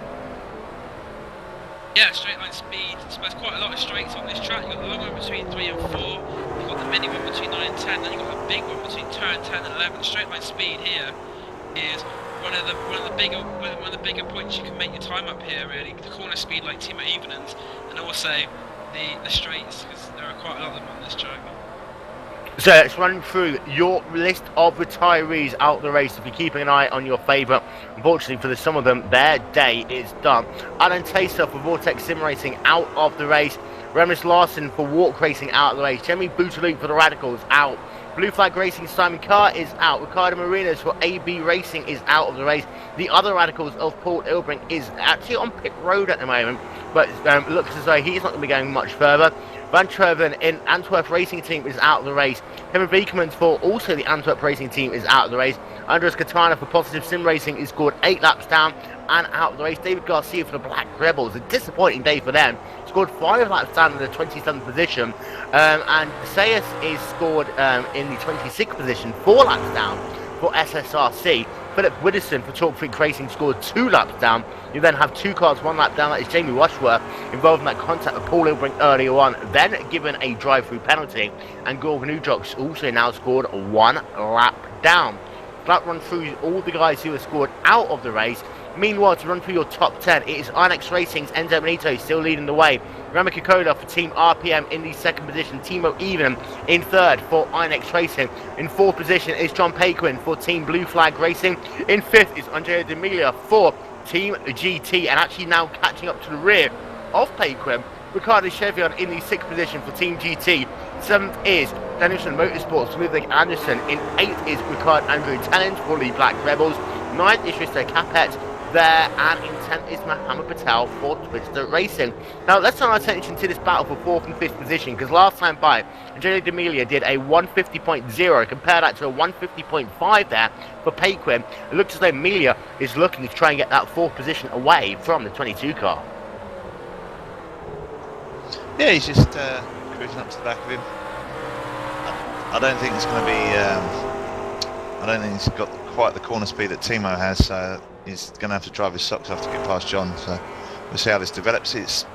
Yeah, straight line speed. There's quite a lot of straights on this track. You've got the long one between 3 and 4. You've got the mini one between 9 and 10. Then you've got the big one between turn 10 and 11. Straight line speed here is one of the bigger points you can make your time up here. Really, the corner speed like Timo Evenings, and also the straights, because there are quite a lot of them on this track. So let's run through your list of retirees out of the race. If you're keeping an eye on your favourite, unfortunately for some of them, their day is done. Alan Taser for Vortex Sim Racing out of the race. Remus Larson for Walk Racing out of the race. Jeremy Bouteloup for the Radicals out. Blue Flag Racing Simon Carr is out. Ricardo Marinas for AB Racing is out of the race. The other Radicals of Paul Ilbrink is actually on pit road at the moment, but it looks as though he's not going to be going much further. Van Treven in Antwerp Racing Team is out of the race. Kevin Beekman for also the Antwerp Racing Team is out of the race. Andres Katana for Positive Sim Racing is scored 8 laps down and out of the race. David Garcia for the Black Rebels, a disappointing day for them, scored 5 laps down in the 27th position. And Sayas is scored in the 26th position, 4 laps down for SSRC. Philip Widdowson for Talk Freak Racing scored 2 laps down. You then have 2 cars 1 lap down. That is Jamie Rushworth involved in that contact with Paul Ilbrink earlier on, then given a drive-through penalty. And Gorg Nudrox also now scored 1 lap down. That run through all the guys who have scored out of the race. Meanwhile, to run through your top 10, it is Inex Racing's Enzo Benito still leading the way. Rama Kokoda for Team RPM in the 2nd position. Timo Even in 3rd for Inex Racing. In 4th position is John Paquin for Team Blue Flag Racing. In 5th is Andrea D'Amelia for Team GT. And actually now catching up to the rear of Paquin, Ricardo Chevion in the 6th position for Team GT. 7th is Danielson Motorsports, Ludwig Anderson. In 8th is Ricard Andrew Tennant for the Black Rebels. 9th is Risto Capet there, and in 10th is Mohammed Patel for Twister Racing. Now let's turn our attention to this battle for 4th and 5th position, because last time by, Angelo D'Amelia did a 150.0, compare that to a 150.5 there for Paquin. It looks as though Amelia is looking to try and get that 4th position away from the 22 car. Yeah, he's just cruising up to the back of him. I don't think it's going to be. I don't think he's got quite the corner speed that Timo has, so he's going to have to drive his socks off to get past John. So we'll see how this develops. It's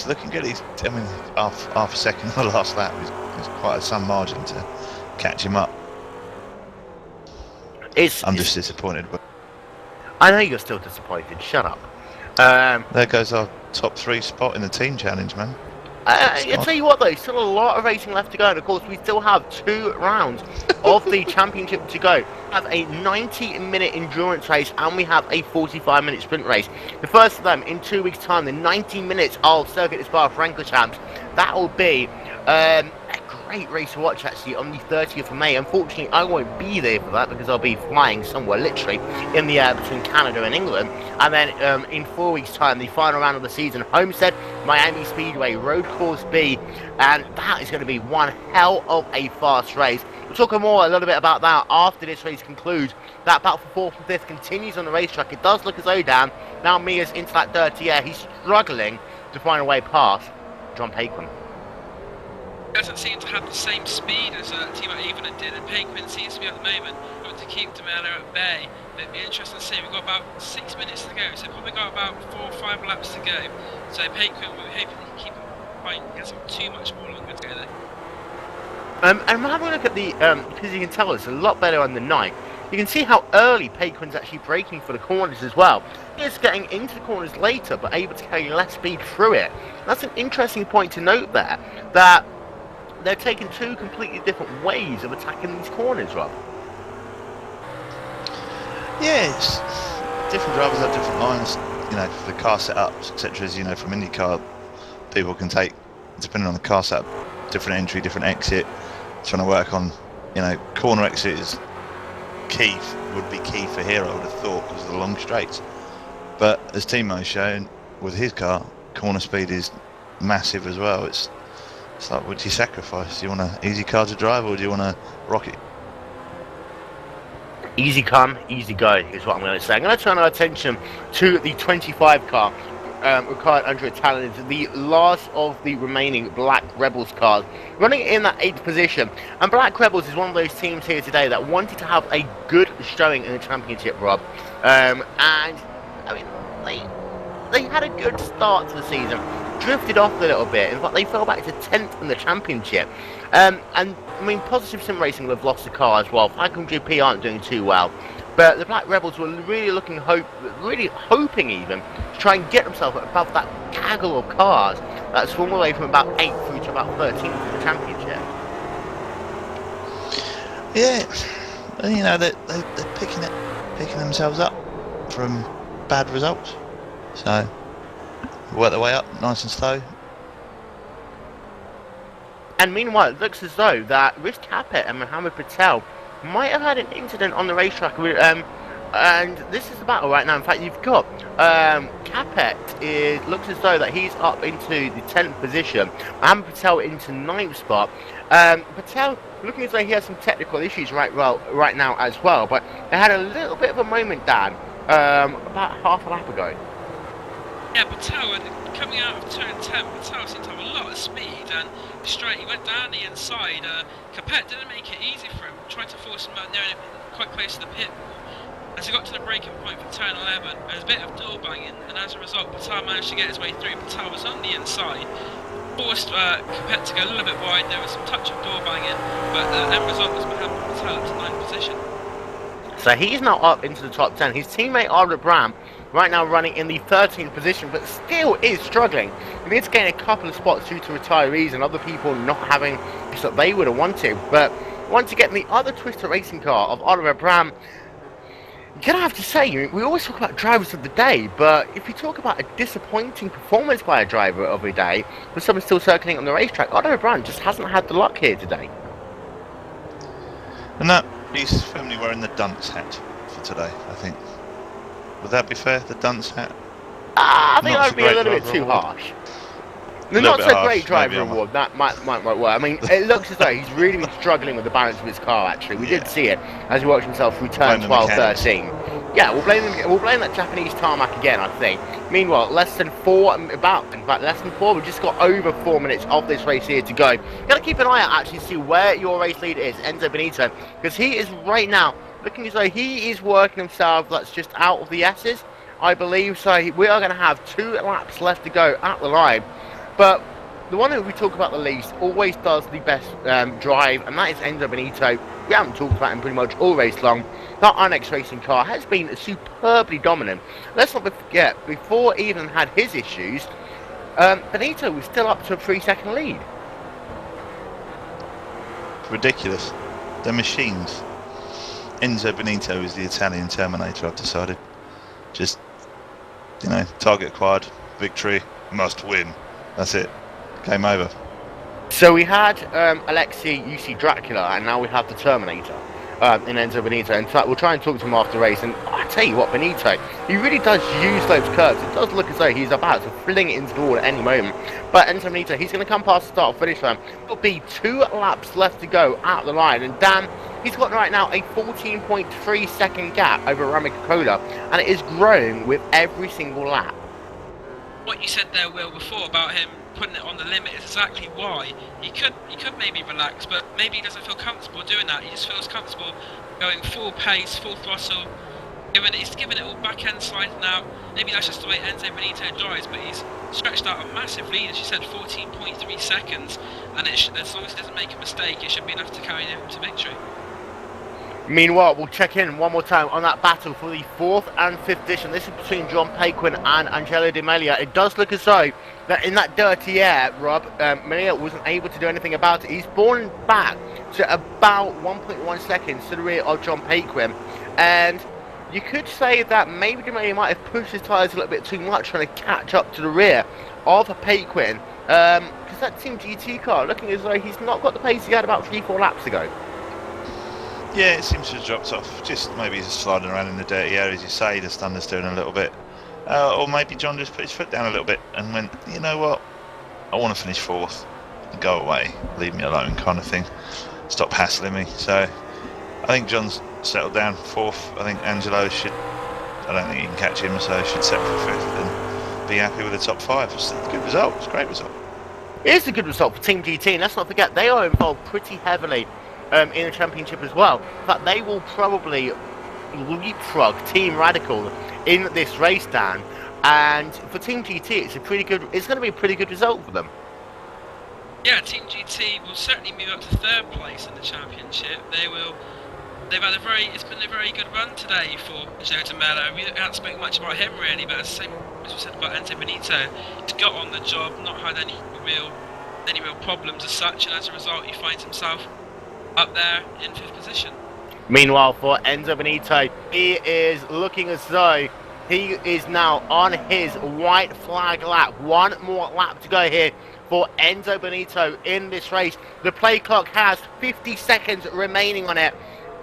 looking good. I mean, half a second on the last lap is quite some margin to catch him up. I'm just disappointed. But I know you're still disappointed. Shut up. There goes our top 3 spot in the team challenge, man. I tell you what though, still a lot of racing left to go, and of course we still have 2 rounds of the championship to go. We have a 90-minute endurance race and we have a 45-minute sprint race. The first of them in 2 weeks' time, the 90 minutes of Circuit de Spa-Francorchamps. That will be a great race to watch actually on the 30th of May. Unfortunately, I won't be there for that because I'll be flying somewhere literally in the air between Canada and England. And then in 4 weeks' time, the final round of the season, Homestead, Miami Speedway, Road Course B, and that is going to be one hell of a fast race. We'll talk more a little bit about that after this race concludes. That battle for 4th and 5th continues on the racetrack. It does look as though, Dan, now Mia's into that dirty air. He's struggling to find a way past John Paquin. Doesn't seem to have the same speed as Timo Evening did, and Paquin seems to be at the moment going to keep Demelo at bay. It'll be interesting to see. We've got about 6 minutes to go, so probably got about 4 or 5 laps to go. So Paquin, we're hoping he can keep him fine. He hasn't too much more longer to go there. And we're having a look at the, because you can tell it's a lot better on the night. You can see how early Paquin's actually braking for the corners as well. He's getting into the corners later, but able to carry less speed through it. That's an interesting point to note there, that they're taking 2 completely different ways of attacking these corners, Rob. yes, different drivers have different lines. You know, for the car setups, etc. As you know, from IndyCar, people can take, depending on the car setup, different entry, different exit. Trying to work on, you know, corner exit is key, would be key for here, I would have thought, because of the long straights. But as Timo's shown with his car, corner speed is massive as well. It's like, what do you sacrifice? Do you want an easy car to drive, or do you want a rocket? Easy come, easy go is what I'm going to say. I'm going to turn our attention to the 25 car, required under Italian, the last of the remaining Black Rebels cars, running in that 8th position. And Black Rebels is one of those teams here today that wanted to have a good showing in the championship, Rob. And I mean, they had a good start to the season, drifted off a little bit. In fact, they fell back to 10th in the championship. And I mean, Positive Sim Racing will have lost the car as well. Falcon GP aren't doing too well. But the Black Rebels were really really hoping even to try and get themselves above that gaggle of cars that's swung away from about 8th through to about 13th in the championship. Yeah, you know, they're picking themselves up from bad results. So work their way up nice and slow. And meanwhile, it looks as though that Riz Capet and Mohammed Patel might have had an incident on the racetrack. And this is the battle right now. In fact, you've got Capet. It looks as though that he's up into the 10th position. Mohammed Patel into 9th spot. Patel looking as though he has some technical issues right now as well. But they had a little bit of a moment, Dan, about half a lap ago. Yeah, Patel, coming out of turn 10, Patel seemed to have a lot of speed and straight. He went down the inside. Capet didn't make it easy for him, trying to force him out there quite close to the pit wall. As he got to the braking point for turn 11, there was a bit of door banging, and as a result, Patel managed to get his way through. Patel was on the inside, forced Capet to go a little bit wide. There was some touch of door banging, but the end result was Mohammed Patel up to 9th position. So he's now up into the top 10. His teammate Arda Bram right now running in the 13th position, but still is struggling. He needs to gain a couple of spots due to retirees and other people not having what they would have wanted. But once again, the other Twister racing car of Arda Bram, you're going to have to say, we always talk about drivers of the day, but if you talk about a disappointing performance by a driver of the day, with someone still circling on the racetrack, Arda Bram just hasn't had the luck here today. And that, he's firmly wearing the dunce hat for today, I think. Would that be fair, the dunce hat? I think that would be a little bit too harsh. The not so great driver maybe award, that might work. I mean, it looks as though he's really been struggling with the balance of his car, actually. We did see it as he watched himself through turn 12, 13. Yeah, we'll blame that Japanese tarmac again, I think. Meanwhile, less than 4, in fact, less than 4, we've just got over 4 minutes of this race here to go. Gotta keep an eye out actually to see where your race leader is, Enzo Benito, because he is right now looking as though he is working himself, that's just out of the S's, I believe. So we are going to have 2 laps left to go at the line. But the one that we talk about the least always does the best drive, and that is Enzo Benito. We haven't talked about him pretty much all race long. That Inex racing car has been superbly dominant. Let's not forget, before he even had his issues, Benito was still up to a 3-second lead. Ridiculous. They're machines. Enzo Benito is the Italian Terminator, I've decided. Just, you know, target acquired, victory, must win. That's it. Game over. So we had Alexei, UC Dracula, and now we have the Terminator in Enzo Benito. In fact, we'll try and talk to him after the race. And I tell you what, Benito, he really does use those curves. It does look as though he's about to fling it into the wall at any moment. But Enzo Benito, he's going to come past the start finish line. There'll be 2 laps left to go at the line. And Dan, he's got right now a 14.3 second gap over Rami Kokola, and it is growing with every single lap. What you said there, Will, before about him putting it on the limit is exactly why. He could maybe relax, but maybe he doesn't feel comfortable doing that. He just feels comfortable going full pace, full throttle, he's giving it all back end sliding out. Maybe that's just the way Enzo Benito drives, but he's stretched out a massive lead, as you said, 14.3 seconds, and as long as he doesn't make a mistake, it should be enough to carry him to victory. Meanwhile, we'll check in one more time on that battle for the 4th and 5th position. This is between John Paquin and Angelo Di Melia. It does look as though that in that dirty air, Rob, Melia wasn't able to do anything about it. He's fallen back to about 1.1 seconds to the rear of John Paquin. And you could say that maybe Di Melia might have pushed his tyres a little bit too much, trying to catch up to the rear of Paquin. Because that Team GT car looking as though he's not got the pace he had about 3-4 laps ago. Yeah, it seems to have dropped off. Just maybe he's sliding around in the dirty air, as you say. The thunder's doing a little bit. Or maybe John just put his foot down a little bit and went, you know what? I want to finish 4th. Go away. Leave me alone, kind of thing. Stop hassling me. So I think John's settled down 4th. I think Angelo should. I don't think he can catch him, so should settle for 5th and be happy with the top 5. It's a good result. It's a great result. It is a good result for Team GT, and let's not forget they are involved pretty heavily in the championship as well. In fact, they will probably leapfrog Team Radical in this race, Dan. And for Team GT, it's going to be a pretty good result for them. Yeah, Team GT will certainly move up to 3rd place in the championship. It's been a very good run today for Joe Demella. We haven't spoken much about him really, but as we said about Enzo Benito, he's got on the job, not had any real problems as such, and as a result, he finds himself up there in 5th position. Meanwhile, for Enzo Benito, he is looking as though he is now on his white flag lap. 1 more lap to go here for Enzo Benito in this race. The play clock has 50 seconds remaining on it.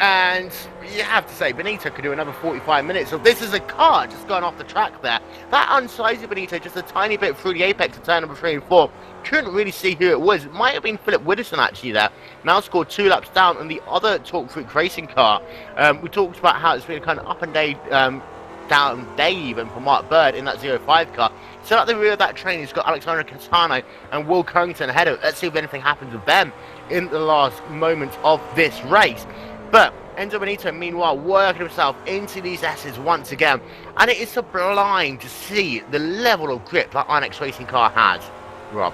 And you have to say, Benito could do another 45 minutes. So this is a car just going off the track there. That unsized Benito just a tiny bit through the apex of turn number 3 and 4. Couldn't really see who it was. It might have been Philip Widdowson actually there. Now scored 2 laps down on the other Talk Freak racing car. We talked about how it's been kind of up and down day even for Mark Bird in that 05 car. So at the rear of that train, he's got Alexander Catano and Will Currington ahead of it. Let's see if anything happens with them in the last moments of this race. But Enzo Benito, meanwhile, working himself into these S's once again. And it is sublime to see the level of grip that Inex racing car has. Rob.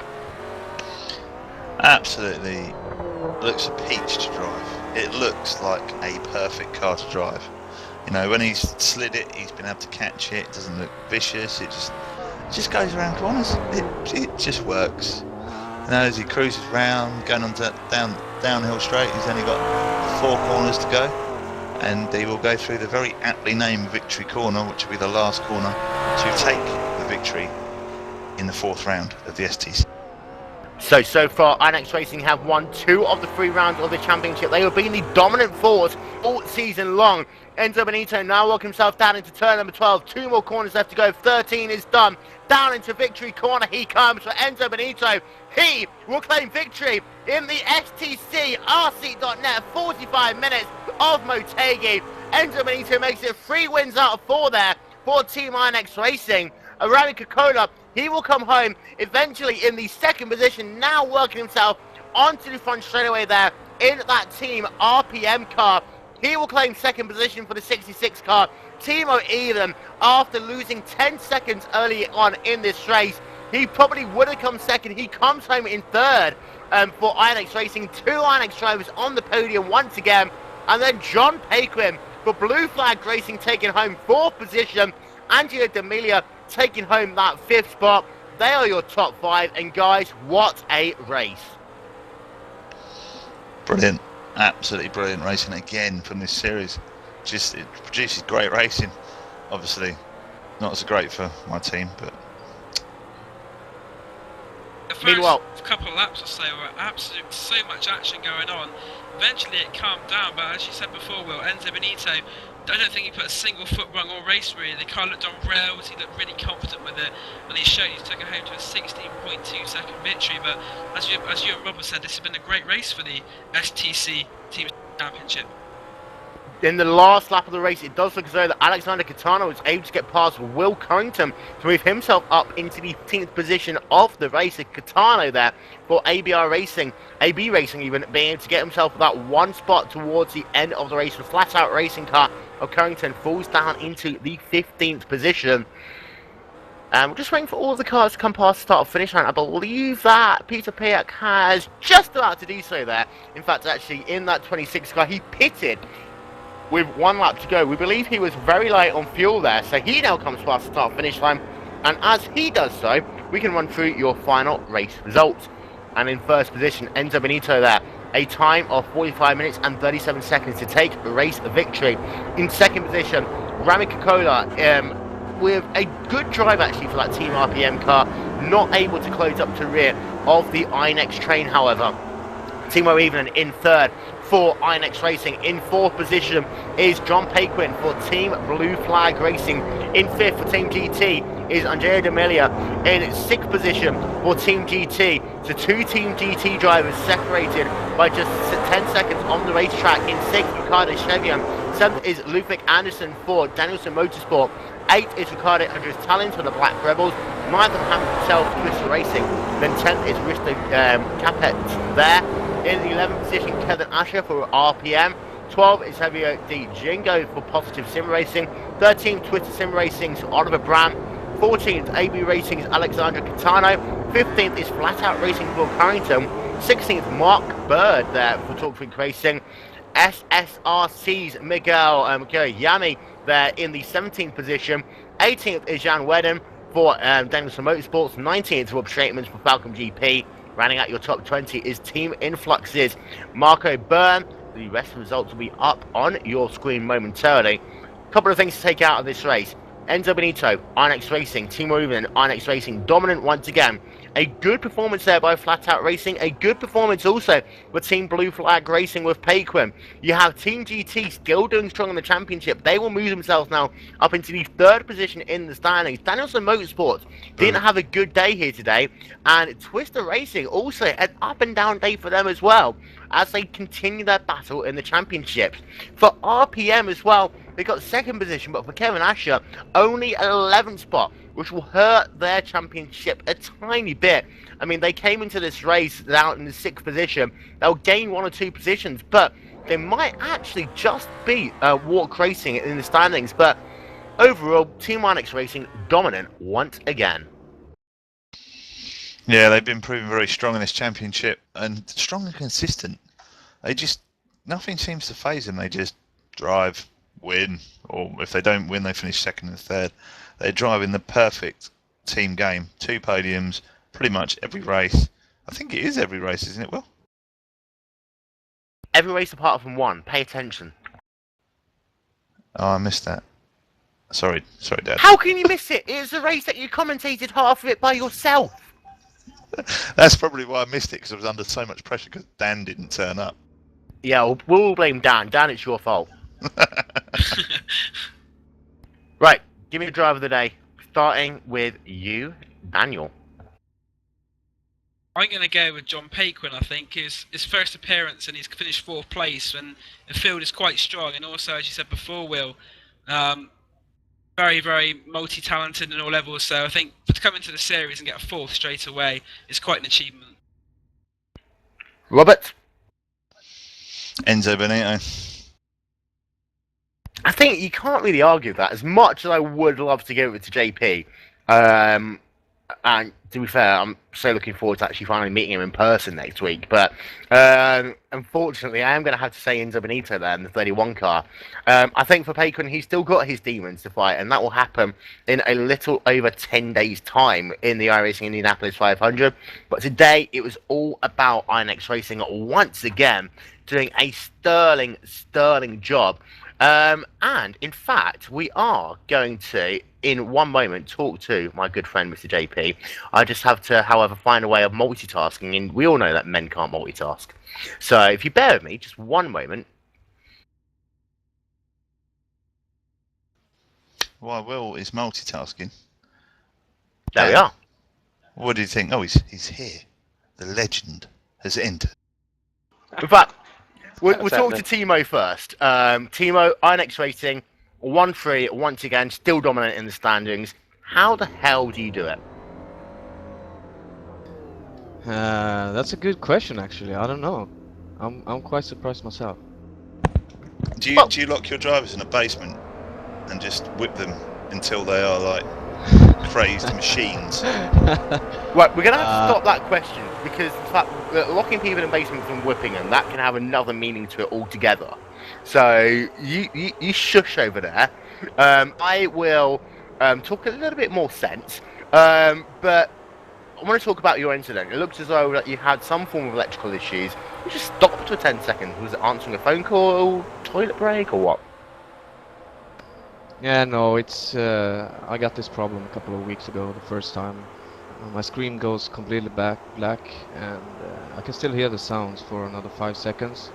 Absolutely. Looks a peach to drive. It looks like a perfect car to drive. You know, when he's slid it, he's been able to catch it. It doesn't look vicious. It just goes around corners. It just works. You know, as he cruises round, going on downhill straight, he's only got 4 corners to go, and he will go through the very aptly named victory corner, which will be the last corner, to take the victory in the 4th round of the STC. So far, Inex Racing have won 2 of the 3 rounds of the championship. They have been the dominant force all season long. Enzo Benito now working himself down into turn number 12. 2 more corners left to go. 13 is done. Down into victory corner he comes for Enzo Benito. He will claim victory in the STC RC.net 45 minutes of Motegi. Enzo Benito makes it 3 wins out of 4 there for Team Inex Racing. Rami Kokola, he will come home eventually in the second position, now working himself onto the front straight away there in that Team RPM car. He will claim second position for the 66 car. Timo even, after losing 10 seconds early on in this race, he probably would have come second. He comes home in third for Inex Racing. 2 Inex drivers on the podium once again. And then John Paquin for Blue Flag Racing taking home 4th position. Angelo D'Amelia taking home that 5th spot. They are your top 5. And guys, what a race. Brilliant. Absolutely brilliant racing again from this series. It produces great racing. Obviously, not as great for my team, but The first Meanwhile- couple of laps or so were absolute so much action going on. Eventually it calmed down, but as you said before, Will, Enzo Benito, I don't think he put a single foot wrong all race really. The car looked on rails, he looked really confident with it, and he showed he took it home to a 16.2 second victory. But as you and Robert said, this has been a great race for the STC Team Championship. In the last lap of the race, it does look as though that Alexander Catano was able to get past Will Currington to move himself up into the 15th position of the race. Catano there for AB Racing even being able to get himself that one spot towards the end of the race. The flat-out racing car of Currington falls down into the 15th position. We're just waiting for all of the cars to come past the start of finish line. I believe that Peter Piak has just about to do so there. In fact, actually, in that 26 car, he pitted with 1 lap to go. We believe he was very light on fuel there, so he now comes past the start finish line, and as he does so, we can run through your final race results. And in first position, Enzo Benito there, a time of 45 minutes and 37 seconds to take race victory. In second position, Rami Kokola, with a good drive actually for that Team RPM car, not able to close up to rear of the Inex train, however. Timo Evelyn in third for Inex Racing. In 4th position is John Paquin for Team Blue Flag Racing. In 5th for Team GT is Angelo D'Amelia. In 6th position for Team GT. So 2 Team GT drivers separated by just 10 seconds on the racetrack. In 6th, Ricardo Chevian. 7th is Ludwig Anderson for Danielson Motorsport. 8th is Ricardo Andres Tallins for the Black Rebels. 9th, Mohammed Patel for Twister Racing. Then 10th is Risto Capet there. In the 11th position, Kevin Asher for RPM. 12 is Javier Di Jingo for Positive Sim Racing. 13th, Twitter Sim Racing's Oliver Brandt. 14th, AB Racing's Alexandra Catano. 15th is Flat Out Racing for Carrington. 16th, Mark Bird there for Talk Freak Racing. SSRC's Miguel Yami there in the 17th position. 18th is Jan Wedden for Danielson Motorsports. 19th, Rob Straitmans for Falcon GP. Rounding out your top 20 is Team Influx's Marco Byrne. The rest of the results will be up on your screen momentarily. A couple of things to take out of this race. Enzo Benito, Inex Racing, Timo Evelyn, Inex Racing, dominant once again. A good performance there by Flat Out Racing. A good performance also with Team Blue Flag Racing with Paquin. You have Team GT still doing strong in the championship. They will move themselves now up into the 3rd position in the standings. Danielson Motorsports didn't have a good day here today. And Twister Racing also an up and down day for them as well, as they continue their battle in the championships. For RPM as well, they got 2nd position, but for Kevin Asher, only an 11th spot, which will hurt their championship a tiny bit. I mean, they came into this race out in the 6th position. They'll gain 1 or 2 positions, but they might actually just beat Walk Racing in the standings. But overall, Team Inex Racing dominant once again. yeah, they've been proving very strong in this championship and strong and consistent. Nothing seems to phase them. They just drive, win, or if they don't win, they finish 2nd and 3rd. They're driving the perfect team game. 2 podiums, pretty much every race. I think it is every race, isn't it, Will? Every race apart from 1. Pay attention. Oh, I missed that. Sorry, Dad. How can you miss it? It was a race that you commentated half of it by yourself. That's probably why I missed it, because I was under so much pressure because Dan didn't turn up. Yeah, we'll blame Dan. Dan, it's your fault. Right, give me a driver of the day, starting with you, Daniel. I'm going to go with John Paquin. I think his first appearance, and he's finished 4th place, and the field is quite strong. And also, as you said before, Will, very, very multi-talented in all levels. So I think to come into the series and get a 4th straight away is quite an achievement. Robert? Enzo Benito. I think you can't really argue that. As much as I would love to give it to JP, and to be fair, I'm so looking forward to actually finally meeting him in person next week. But unfortunately, I am going to have to say Enzo Benito there in the 31 car. I think for Payton, he's still got his demons to fight, and that will happen in a little over 10 days' time in the iRacing Indianapolis 500. But today, it was all about INX Racing once again doing a sterling job. And in fact, we are going to, in one moment, talk to my good friend, Mr. JP. I just have to, however, find a way of multitasking, and we all know that men can't multitask. So if you bear with me, just one moment. While Will is multitasking. There we are. What do you think? Oh, he's here. The legend has entered. In fact, we'll talk to Timo first. Timo, INX Racing, 1-3, once again, still dominant in the standings. How the hell do you do it? That's a good question, actually. I don't know. I'm quite surprised myself. Do you lock your drivers in a basement and just whip them until they are like crazed machines? Right, we're going to have to stop that question because in fact, locking people in basements and whipping them, that can have another meaning to it altogether. So you shush over there. I will talk a little bit more sense, but I want to talk about your incident. It looks as though that you had some form of electrical issues. You just stopped for 10 seconds. Was it answering a phone call, toilet break, or what? Yeah, no, it's I got this problem a couple of weeks ago. The first time, my screen goes completely black, and I can still hear the sounds for another 5 seconds,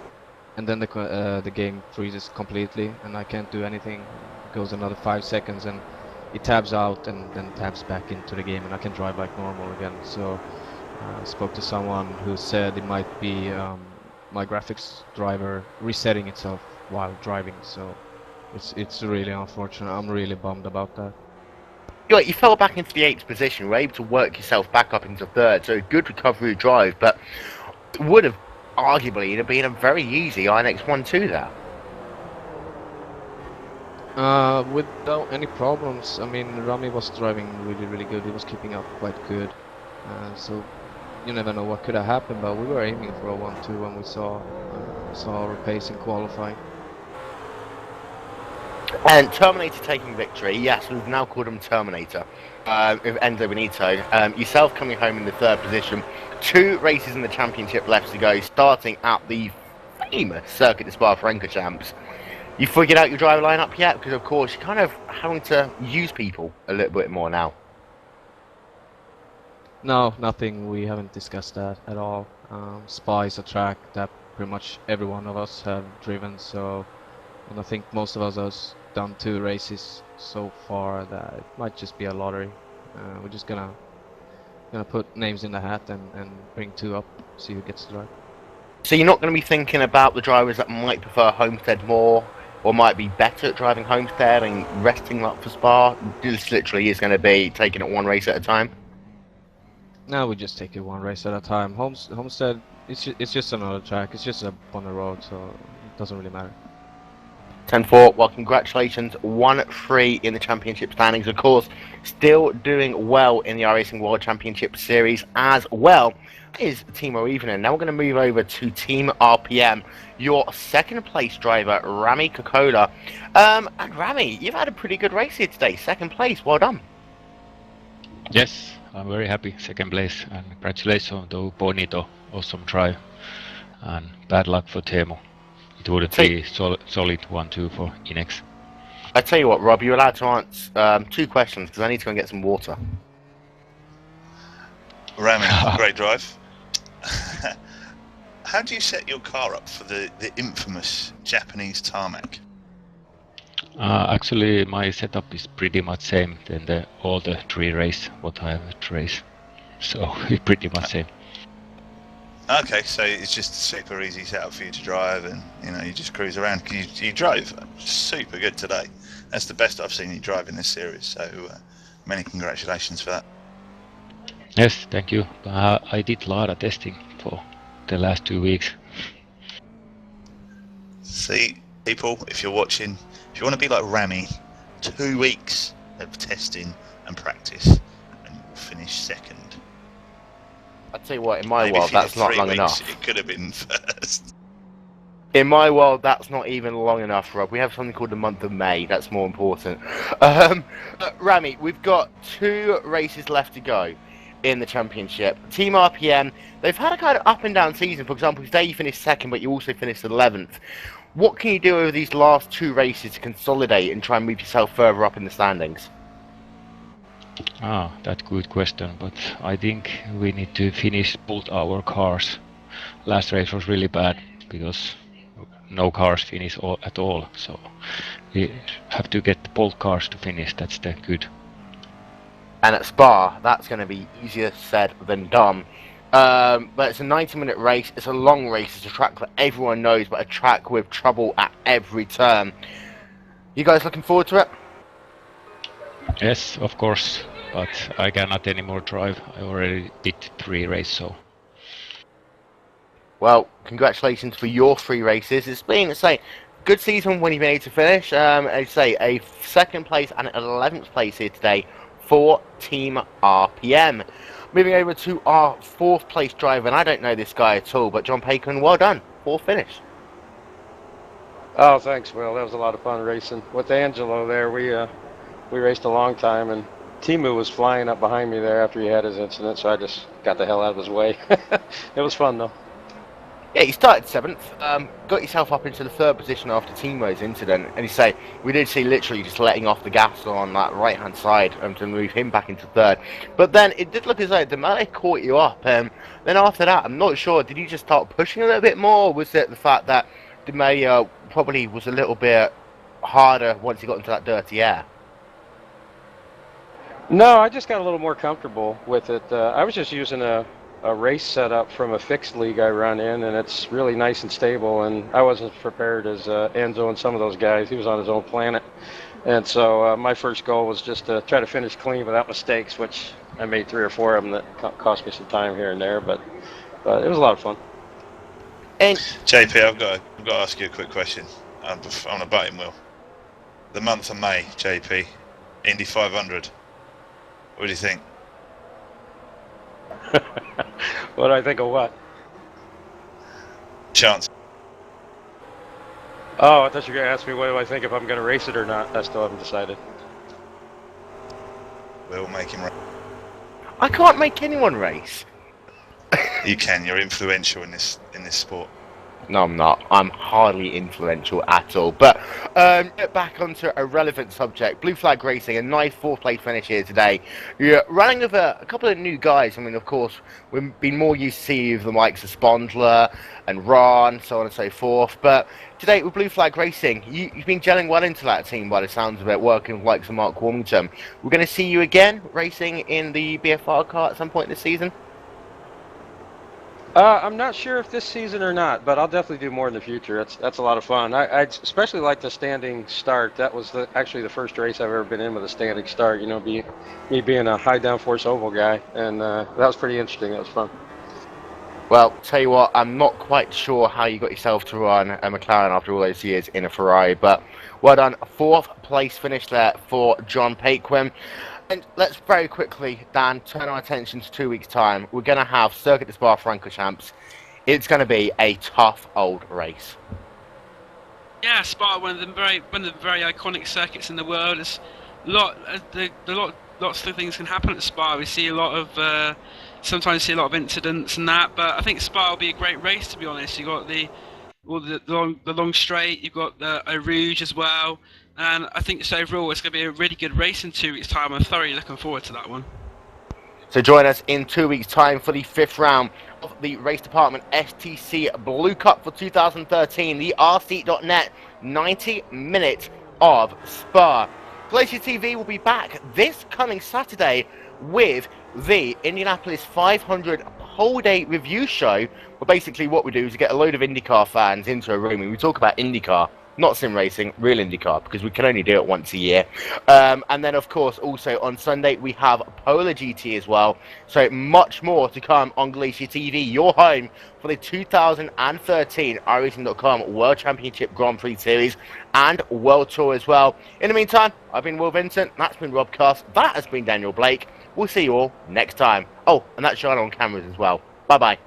and then the game freezes completely, and I can't do anything. It goes another 5 seconds, and it tabs out, and then tabs back into the game, and I can drive like normal again. So I spoke to someone who said it might be my graphics driver resetting itself while driving. So it's really unfortunate. I'm really bummed about that. You fell back into the 8th position. You were able to work yourself back up into 3rd, so a good recovery drive, but would have arguably been a very easy INX 1-2 there. Without any problems. I mean, Rami was driving really good. He was keeping up quite good. So you never know what could have happened, but we were aiming for a 1-2 when we saw our pace in qualifying. And Terminator taking victory. Yes, we've now called him Terminator. With Enzo Benito. Yourself coming home in the 3rd position. 2 races in the championship left to go, starting at the famous Circuit de Spa-Francorchamps. You figured out your driver lineup yet? Because of course you're kind of having to use people a little bit more now. No, nothing. We haven't discussed that at all. Spa is a track that pretty much every one of us have driven, so, and I think most of us have done 2 races so far that it might just be a lottery. We're just gonna put names in the hat and bring 2 up, see who gets to drive. So you're not going to be thinking about the drivers that might prefer Homestead more, or might be better at driving Homestead and resting up for Spa? This literally is going to be taking it 1 race at a time? No, we just take it 1 race at a time. Homestead, it's just another track. It's just up on the road, so it doesn't really matter. 10-4, well, congratulations, 1-3 in the championship standings. Of course, still doing well in the iRacing World Championship Series as well is Timo Evening. Now we're going to move over to Team RPM, your 2nd place driver, Rami Kokola. And Rami, you've had a pretty good race here today, 2nd place, well done. Yes, I'm very happy, 2nd place, and congratulations to Bonito, awesome drive, and bad luck for Teemu. It wouldn't be solid 1-2 for Inex. I tell you what, Rob, you're allowed to answer 2 questions because I need to go and get some water. Rami, great drive. How do you set your car up for the infamous Japanese tarmac? Actually, my setup is pretty much same than all the 3 race what I have raced. So it's pretty much same. Okay, so it's just a super easy setup for you to drive, and you just cruise around. You drove super good today. That's the best I've seen you drive in this series, so many congratulations for that. Yes, thank you. I did a lot of testing for the last 2 weeks. See, people, if you're watching, if you want to be like Rami, 2 weeks of testing and practice, and you'll finish second. I tell you what, in my Maybe world, if you that's did not 3 long weeks, enough. it could have been first. In my world, that's not even long enough, Rob. We have something called the month of May. That's more important. Rami, we've got 2 races left to go in the championship. Team RPM, they've had a kind of up and down season. For example, today you finished 2nd, but you also finished 11th. What can you do over these last 2 races to consolidate and try and move yourself further up in the standings? That's a good question, but I think we need to finish both our cars. Last race was really bad because no cars finish at all, so we have to get both cars to finish. That's the good. And at Spa, that's going to be easier said than done. But it's a 90-minute race. It's a long race. It's a track that everyone knows, but a track with trouble at every turn. You guys looking forward to it? Yes, of course, but I cannot anymore drive. I already did 3 races, so. Well, congratulations for your 3 races. It's been, say, good season when you've been able to finish. I'd say a 2nd place and an 11th place here today for Team RPM. Moving over to our 4th place driver, and I don't know this guy at all, but John Payton, well done. 4th finish. Oh, thanks, Will. That was a lot of fun racing with Angelo there. We raced a long time, and Timu was flying up behind me there after he had his incident, so I just got the hell out of his way. It was fun though. Yeah, you started 7th, got yourself up into the 3rd position after Timo's incident, and you say, we did see literally just letting off the gas on that right-hand side to move him back into 3rd. But then it did look as though Demele caught you up, then after that, I'm not sure, did you just start pushing a little bit more, or was it the fact that Demele probably was a little bit harder once he got into that dirty air? No, I just got a little more comfortable with it. I was just using a race setup from a fixed league I run in, and it's really nice and stable, and I wasn't prepared as Enzo and some of those guys. He was on his own planet, and so my first goal was just to try to finish clean without mistakes, which I made 3 or 4 of them that cost me some time here and there, but it was a lot of fun. And JP, I've got to ask you a quick question on a button wheel. The month of May, JP, Indy 500. What do you think? What do I think of what? Chance. Oh, I thought you were going to ask me what do I think if I'm going to race it or not. I still haven't decided. We'll make him race. I can't make anyone race. You can. You're influential in this sport. No, I'm not. I'm hardly influential at all. But get back onto a relevant subject. Blue Flag Racing, a nice 4th place finish here today. You're running with a couple of new guys. I mean, of course, we've been more used to see the likes of Spondler and Ron, so on and so forth. But today with Blue Flag Racing, you've been gelling well into that team by the sounds of it, working with likes of Mark Warmington. We're going to see you again racing in the BFR car at some point this season? I'm not sure if this season or not, but I'll definitely do more in the future. That's a lot of fun. I especially like the standing start. That was actually the first race I've ever been in with a standing start. You know, me being a high downforce oval guy, and that was pretty interesting. That was fun. Well, tell you what, I'm not quite sure how you got yourself to run a McLaren after all those years in a Ferrari, but well done. 4th place finish there for John Paquin. And let's very quickly, Dan, turn our attention to 2 weeks' time. We're going to have Circuit de Spa-Francorchamps. It's going to be a tough old race. Yeah, Spa, one of the very iconic circuits in the world. It's lots of things can happen at Spa. We see a lot of sometimes see a lot of incidents and that, but I think Spa will be a great race, to be honest. You got the long straight, you've got the Eau Rouge as well. And I think so overall it's going to be a really good race in 2 weeks' time. I'm thoroughly looking forward to that one. So join us in 2 weeks' time for the 5th round of the Race Department STC Blue Cup for 2013, the rseat.net 90 minutes of Spa. GlacierTV will be back this coming Saturday with the Indianapolis 500 whole day review show. Well, basically what we do is get a load of IndyCar fans into a room and we talk about IndyCar not sim racing, real IndyCar, because we can only do it once a year. And then, of course, also on Sunday, we have Polar GT as well. So much more to come on Glacier TV, your home for the 2013 iRacing.com World Championship Grand Prix Series and World Tour as well. In the meantime, I've been Will Vincent, that's been Rob Cast, that has been Daniel Blake. We'll see you all next time. Oh, and that's Charlotte on cameras as well. Bye-bye.